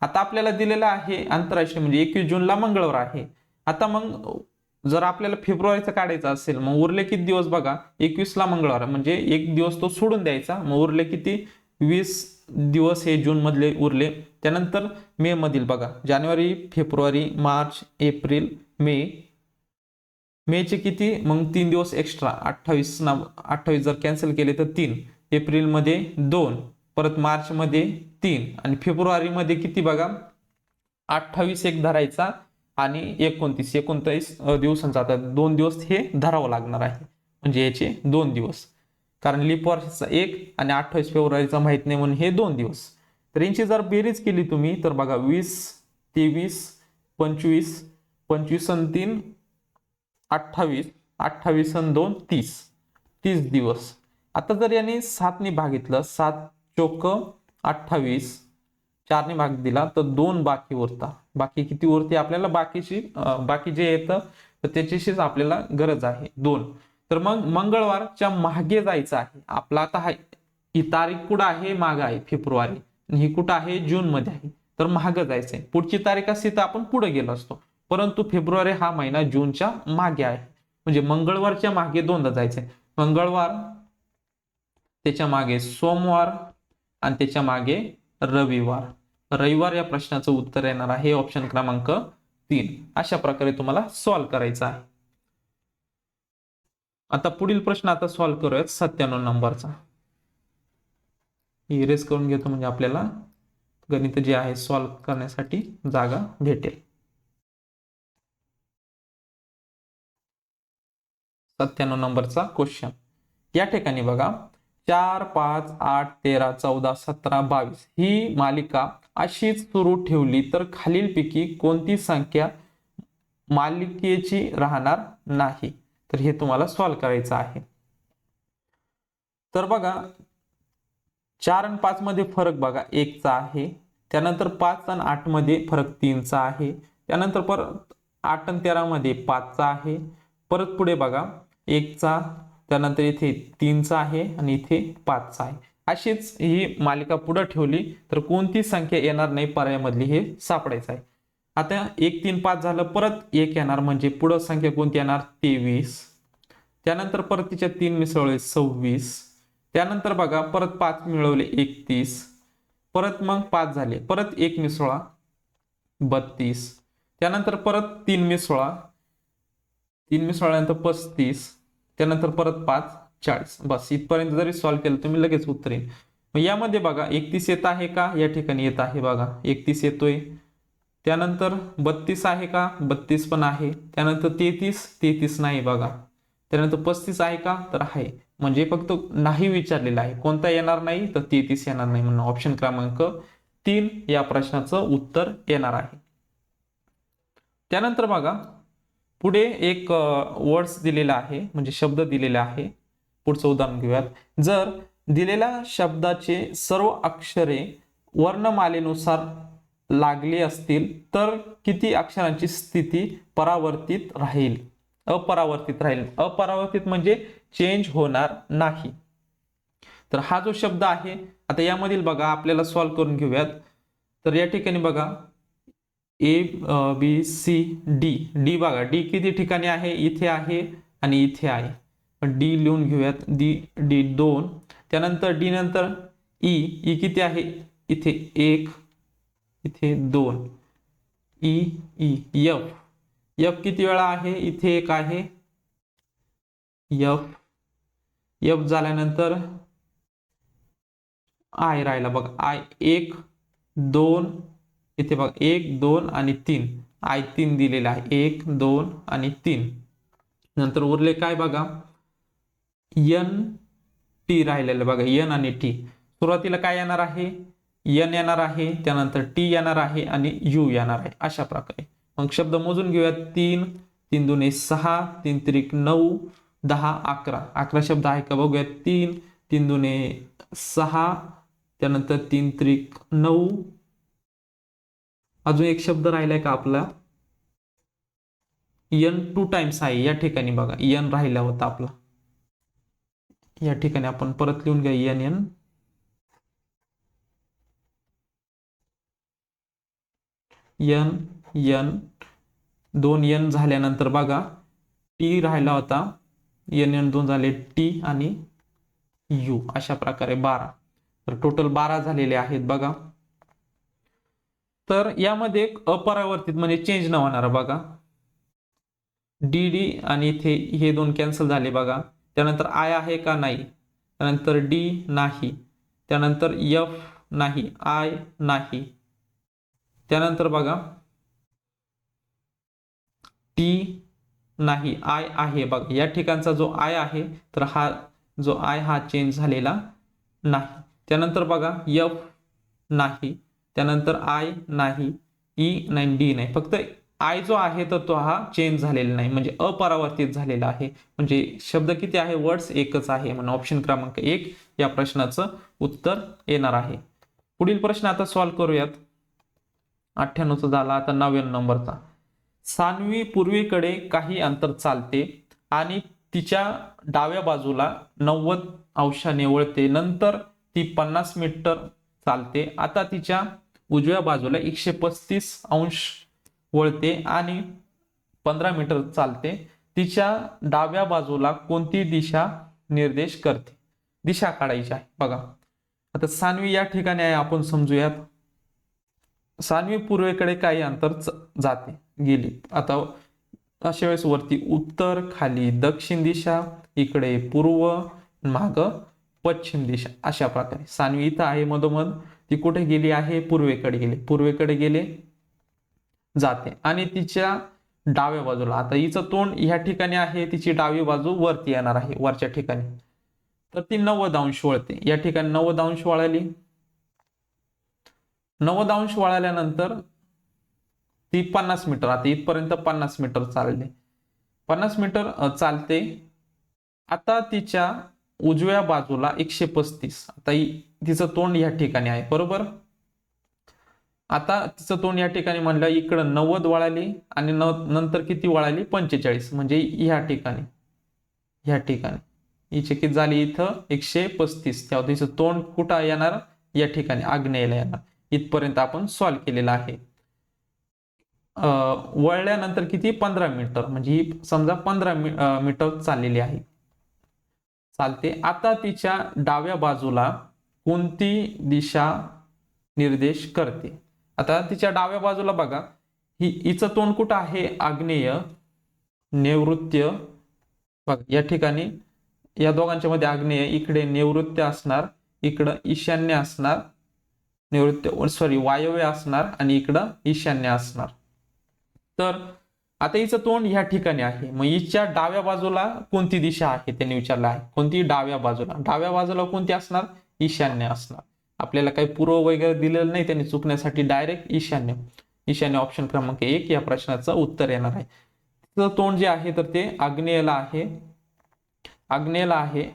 A: आता आपल्याला दिलेला आहे आंतरराष्ट्रीय, म्हणजे 21 जूनला मंगळवार आहे. आता मग जर आपल्याला फेब्रुवारीचं काढायचं असेल, मग उरले किती दिवस बघा, 21 ला मंगळवार, म्हणजे एक दिवस तो सोडून द्यायचा. मग उरले किती, 20 दिवस हे जून मधले उरले. त्यानंतर मे मधील बघा, जानेवारी, फेब्रुवारी, मार्च, एप्रिल, मेचे किती, मग 3 दिवस एक्स्ट्रा, 28 जर कॅन्सल केले तर 3, एप्रिल मध्ये 2, परत मार्च मध्ये 3 आणि फेब्रुवारी मध्ये किती बघा, 28 एक धरायचा आणि 29 दिवसांचा. आता 2 दिवस हे धरावं लागणार आहे, म्हणजे याचे 2 दिवस, कारण लीप वर्षाचा 1 आणि 28 फेब्रुवारीचा माहित नाही म्हणून हे 2 दिवस. तर यांची जर बेरीज केली तुम्ही तर बघा, 20, 23, 25, 25 आणि 3 28, 28 आणि 2 30 दिवस. आता जर यांनी 7 ने भागितलं, 7 चोक 28, 4 ने भाग दिला तर 2 बाकी उरता. बाकी किती उरते आपल्याला, बाकी जे येतं तर त्याच्याशीच आपल्याला गरज आहे 2. तर मग मंगळवारच्या मागे जायचं आहे आपला. आता ही तारीख कुठं आहे, मागे आहे फेब्रुवारी, आणि ही कुठं आहे, जून मध्ये आहे. तर मागे जायचंय. पुढची तारीख असती तर आपण पुढे गेलो असतो, परंतु फेब्रुवारी हा महिना जूनच्या मागे आहे, म्हणजे मंगळवारच्या मागे 2दा जायचंय. मंगळवार, त्याच्या मागे सोमवार आणि त्याच्या मागे रविवार या प्रश्नाचं उत्तर येणार आहे ऑप्शन क्रमांक 3. अशा प्रकारे तुम्हाला सॉल्व्ह करायचं आहे. आता पुढील प्रश्न आता सॉल्व्ह करूयात 97 नंबरचा. इरेज करून घेतो, म्हणजे आपल्याला गणित जे आहे सॉल्व्ह करण्यासाठी जागा भेटेल. 97 नंबरचा क्वेश्चन. या ठिकाणी बघा, 4, 5, 8, 13, 14, 17, 22 ही मालिका अशीच सुरू ठेवली तर खालीलपैकी कोणती संख्या मालिकेची राहणार नाही. तर हे तुम्हाला सॉल्व्ह करायचं आहे. तर बघा 4 आणि 5 मध्ये फरक बघा 1 चा आहे. त्यानंतर 5 आणि 8 मध्ये फरक 3 चा आहे. त्यानंतर परत 8 आणि 13 मध्ये 5 चा आहे. परत पुढे बघा 1 चा, त्यानंतर इथे 3 चा आहे आणि इथे 5 चा आहे. अशीच ही मालिका पुढे ठेवली तर कोणती संख्या येणार नाही पर्यायामधली हे सापडायचं आहे. आता 1 3 5 झालं, परत 1 येणार, म्हणजे पुढे संख्या कोणती येणार, 23. त्यानंतर परत तिच्या 3 मिसळले 26, त्यानंतर बघा परत 5 मिळवले 31, परत मग 5 झाले, परत 1 मिसळा 32, त्यानंतर परत 3 मिसळा, 3 मिसळल्यानंतर 35, त्यानंतर परत 5 40. बस इथपर्यंत जरी सॉल्व्ह केलं तुम्ही लगेच उत्तर येईल. मग यामध्ये बघा 31 येत आहे का, या ठिकाणी येत आहे बघा 31 येतोय. त्यानंतर 32 आहे का, 32 पण आहे. त्यानंतर 33 नाही बघा. त्यानंतर 35 आहे का, तर आहे. म्हणजे फक्त नाही विचारलेला आहे, कोणता येणार नाही, तर 33 येणार नाही, म्हणून ऑप्शन क्रमांक 3 या प्रश्नाचं उत्तर येणार आहे. त्यानंतर बघा पुढे एक वर्ड्स दिलेला आहे, म्हणजे शब्द दिलेला आहे. पुढचं उदाहरण घेऊयात. जर दिलेल्या शब्दाचे सर्व अक्षरे वर्णमालेनुसार लागली असतील तर किती अक्षरांची स्थिती परावर्तित राहील? अपरावर्तित राहील. अपरावर्तित म्हणजे चेंज होणार नाही. तर हा जो शब्द आहे, आता यामधील बघा आपल्याला सॉल्व्ह करून घेऊयात. तर या ठिकाणी बघा ABCD, डी बघा, डी किती ठिकाणी आहे, इथे आहे आणि इथे आहे. डी लिहून घेऊयात. डी 2, त्यानंतर डी नंतर ई किती आहे, इथे 1, इथे 2, एफ किती वेळा आहे, इथे 1 आहे. एफ झाल्यानंतर आय राहिला बघा, आय 1 2, इथे बघा 1 2 आणि 3, आय 3 दिलेला आहे, 1 2 आणि 3. नंतर उरले काय बघा, एन टी राहिलेलं बघा, एन आणि टी. सुरुवातीला काय येणार आहे, एन येणार आहे, त्यानंतर टी येणार आहे आणि यू येणार आहे. अशा प्रकारे मग शब्द मोजून घेऊयात. 3 3 दुने 6, 3 त्रिक 9, 10 11. 11 शब्द आहे का बघूयात. 3 3 दुने 6, त्यानंतर 3 त्रिक 9. अजून एक शब्द राहिलाय का आपला, एन 2 टाइम्स आहे या ठिकाणी बघा, एन राहिला होता आपला. या ठिकाणी आपण परत लिहून घ्या, n n. N n 2 n झाल्यानंतर बघा टी राहिला होता, एन एन 2 झाले, टी आणि यू. अशा प्रकारे 12. तर टोटल 12 झालेले आहेत बघा. तर यामध्ये एक अपरावर्तित म्हणजे चेंज न होणार बघा, डी डी आणि इथे हे 2 कॅन्सल झाले बघा. त्यानंतर आय आहे का, नाही. त्यानंतर डी नाही, त्यानंतर एफ नाही, आय नाही. त्यानंतर बघा टी नाही, आय आहे बघा. या ठिकाणचा जो आय आहे, तर हा जो आय हा चेंज झालेला नाही. त्यानंतर बघा एफ नाही, त्यानंतर आय नाही, ई नाही, डी नाही. फक्त आय जो आहे तर तो हा चेंज झालेला नाही, म्हणजे अपरावर्तित झालेला आहे. म्हणजे शब्द किती आहे, वर्ड्स एकच आहे, म्हणून ऑप्शन क्रमांक 1 या प्रश्नाचं उत्तर येणार आहे. पुढील प्रश्न आता सॉल्व्ह करूयात. 98चा झाला, आता 99 नंबरचा. सान्वी पूर्वेकडे काही अंतर चालते आणि तिच्या डाव्या बाजूला 90 अंशाने वळते. नंतर ती 50 मीटर चालते. आता तिच्या उजव्या बाजूला 135 अंश वळते आणि 15 मीटर चालते. तिच्या डाव्या बाजूला कोणती दिशा निर्देश करते? दिशा काढायची आहे बघा. आता सान्वी या ठिकाणी आहे, आपण समजूयात. सान्वी पूर्वेकडे काही अंतर जाते, गेली. आता अशा वेळेस वरती उत्तर, खाली दक्षिण दिशा, इकडे पूर्व, माग पश्चिम दिशा. अशा प्रकारे सान्वी इथं आहे मधोमध, ती कुठे गेली आहे, पूर्वेकडे गेली. पूर्वेकडे गेले जाते आणि तिच्या डाव्या बाजूला, आता हिचं तोंड ह्या ठिकाणी आहे, तिची डावी बाजू वरती येणार आहे, वरच्या ठिकाणी. तर ती 90 अंश वळते. या ठिकाणी 90 अंश वळाली. 90 अंश वळाल्यानंतर ती 50 मीटर, आता इथपर्यंत 50 मीटर चालले, 50 मीटर चालते. आता तिच्या उजव्या बाजूला 135, आता तिचं तोंड या ठिकाणी आहे बरोबर. आता तिचं तोंड या ठिकाणी म्हणलं, इकडं 90 वळाली आणि नंतर किती वळाली, 45, म्हणजे ह्या ठिकाणी, ह्या ठिकाणी हिची किती झाली, इथं 135. तेव्हा तिचं तोंड कुठं येणार, या ठिकाणी आग्नेयला येणार. इथपर्यंत आपण सॉल्व्ह केलेला आहे. वळल्यानंतर किती, 15 मीटर, म्हणजे ही समजा 15 मीटर चाललेली आहे. चालते. आता तिच्या डाव्या बाजूला कोणती दिशा निर्देश करते? आता तिच्या डाव्या बाजूला बघा, हिचं तोंड कुठं आहे? आग्नेय, नैऋत्य. बघा या ठिकाणी या दोघांच्या मध्ये आग्नेय, इकडे नैऋत्य असणार, इकडं ईशान्य असणार, वायव्य असणार आणि इकडं ईशान्य असणार. तर आता हिचं तोंड ह्या ठिकाणी आहे, मग हिच्या डाव्या बाजूला कोणती दिशा आहे त्यांनी विचारलं आहे. कोणती? डाव्या बाजूला. डाव्या बाजूला कोणती असणार? ईशान्य असणार. आपल्याला काही पूर्व वगैरे दिलेलं नाही त्यांनी चुकण्यासाठी, डायरेक्ट ईशान्य. ईशान्य ऑप्शन क्रमांक 1 या प्रश्नाचं उत्तर येणार आहे. तिचं तोंड जे आहे तर ते आग्नेयला आहे, आग्नेयला आहे.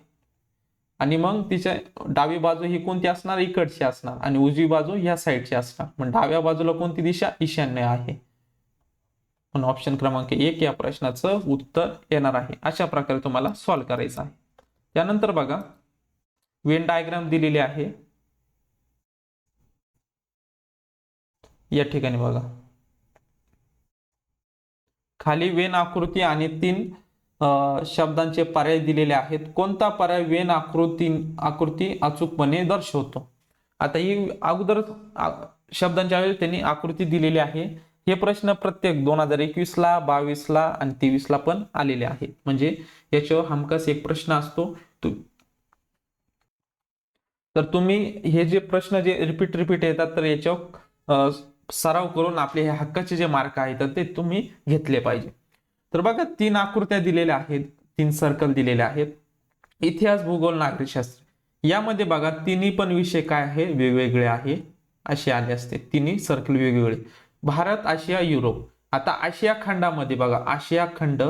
A: आणि मग तिच्या डावी बाजू ही कोणती असणार? इकडची असणार आणि उजवी बाजू ह्या साईडची असणार. मग डाव्या बाजूला कोणती दिशा? ईशान्य आहे. म्हणून ऑप्शन क्रमांक 1 या प्रश्नाचं उत्तर येणार आहे. अशा प्रकारे तुम्हाला सॉल्व्ह करायचं आहे. त्यानंतर बघा वेन डायग्राम दिलेली आहे या ठिकाणी. बघा खाली वेन आकृती आणि 3 शब्दांचे पर्याय दिलेले आहेत. कोणता पर्याय वेन आकृती अचूकपणे दर्शवतो? आता ही अगोदर शब्दांच्या वेळी त्यांनी आकृती दिलेली आहे. हे प्रश्न प्रत्येक 2021 ला, 22 ला आणि 23 ला पण आलेले आहेत. म्हणजे याच्यावर हमखास एक प्रश्न असतो. तर तुम्ही हे जे प्रश्न जे रिपीट येतात तर याच्यावर सराव करून आपले हे हक्काचे जे मार्क आहेत तर ते तुम्ही घेतले पाहिजे. तर बघा 3 आकृत्या दिलेल्या आहेत, 3 सर्कल दिलेले आहेत. इतिहास, भूगोल, नागरिकशास्त्र यामध्ये बघा तिन्ही पण विषय काय आहे? वेगवेगळे आहे असे आले असते. तिन्ही सर्कल वेगवेगळे. भारत, आशिया, युरोप. आता आशिया खंडामध्ये बघा, आशिया खंड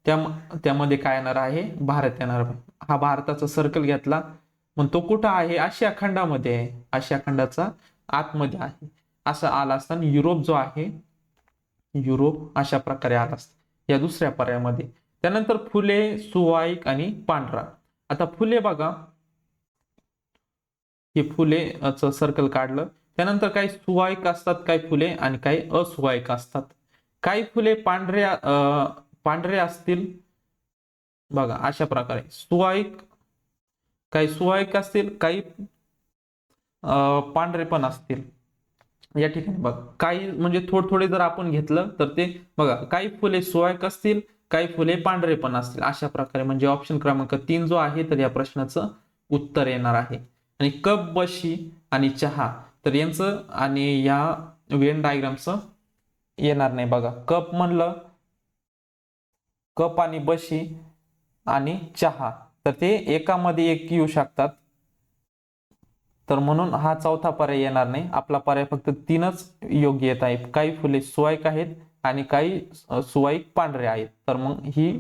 A: त्यामध्ये काय येणार आहे? भारत येणार आहे. हा भारताचा सर्कल घेतला, मग तो कुठं आहे? आशिया खंडामध्ये आहे, आशिया खंडाचा आतमध्ये आहे असं आला असताना युरोप जो आहे, युरोप अशा प्रकारे आला असता या दुसऱ्या पर्यायामध्ये. त्यानंतर फुले, सुवाईक आणि पांढरा. आता फुले बघा, हे फुलेचं सर्कल काढलं. त्यानंतर काही सुवाईक असतात, काही फुले आणि काही असुवाईक असतात. काही फुले पांढरे असतील बघा अशा प्रकारे. काही सुवाईक असतील, काही पांढरे पण असतील या ठिकाणी. बघा काही म्हणजे थोडे जर आपण घेतलं तर ते बघा, काही फुले सुवाईक असतील, काही फुले पांढरे पण असतील अशा प्रकारे. म्हणजे ऑप्शन क्रमांक 3 जो आहे तर या प्रश्नाचं उत्तर येणार आहे. आणि कप, बशी आणि चहा तर यांचं आणि या वेन डायग्रामचं येणार नाही. बघा कप म्हणलं, कप आणि बशी आणि चहा तर ते एकामध्ये एक येऊ शकतात. तर म्हणून हा चौथा पर्याय येणार नाही. आपला पर्याय फक्त 3च योग्य येत आहे. काही फुले सुवाईक आहेत आणि काही सुवाईक पांढरे आहेत. तर मग ही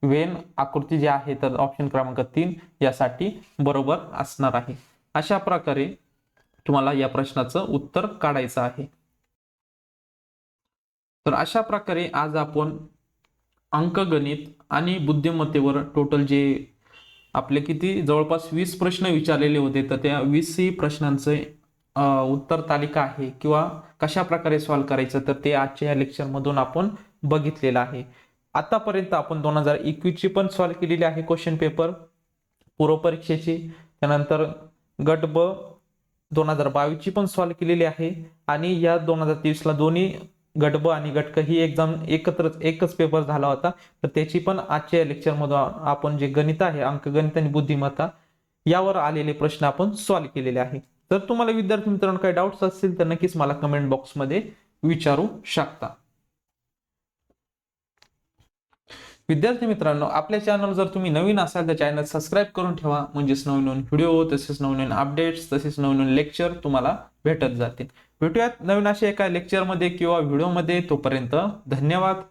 A: वेन आकृती जी आहे तर ऑप्शन क्रमांक 3 यासाठी बरोबर असणार आहे. अशा प्रकारे तुम्हाला या प्रश्नाचं उत्तर काढायचं आहे. तर अशा प्रकारे आज आपण अंकगणित आणि बुद्धिमत्तेवर टोटल जे आपले किती जवळपास 20 प्रश्न विचारलेले होते तर त्या 20 प्रश्नांचे उत्तर तालिका आहे किंवा कशा प्रकारे सॉल्व्ह करायचं तर ते आजच्या या लेक्चर मधून आपण बघितलेलं आहे. आतापर्यंत आपण 2021 ची पण सॉल्व्ह केलेली आहे क्वेश्चन पेपर पूर्व परीक्षेची. त्यानंतर गट ब 2022 ची पण सॉल्व्ह केलेली आहे आणि या 2023 ला दोन्ही गट ब आणि गट क ही एक्झाम एकच पेपर झाला होता. तर त्याची पण आजच्या लेक्चर मध्ये आपण जे गणित आहे, अंकगणित आणि बुद्धिमत्ता यावर आलेले प्रश्न आपण सॉल्व्ह केलेले आहे. जर तुम्हाला विद्यार्थी मित्रांनो काही डाऊट्स असतील तर नक्कीच मला कमेंट बॉक्स मध्ये विचारू शकता. विद्यार्थी मित्रांनो, आपल्या चॅनल जर तुम्ही नवीन असाल तर चॅनल सबस्क्राईब करून ठेवा, म्हणजेच नवीन व्हिडिओ तसेच नवीन अपडेट्स तसेच नवीन लेक्चर तुम्हाला भेटत जातील. भेटूयात नवीन अशा एका लेक्चर मध्ये किंवा व्हिडिओ मध्ये. तोपर्यंत धन्यवाद.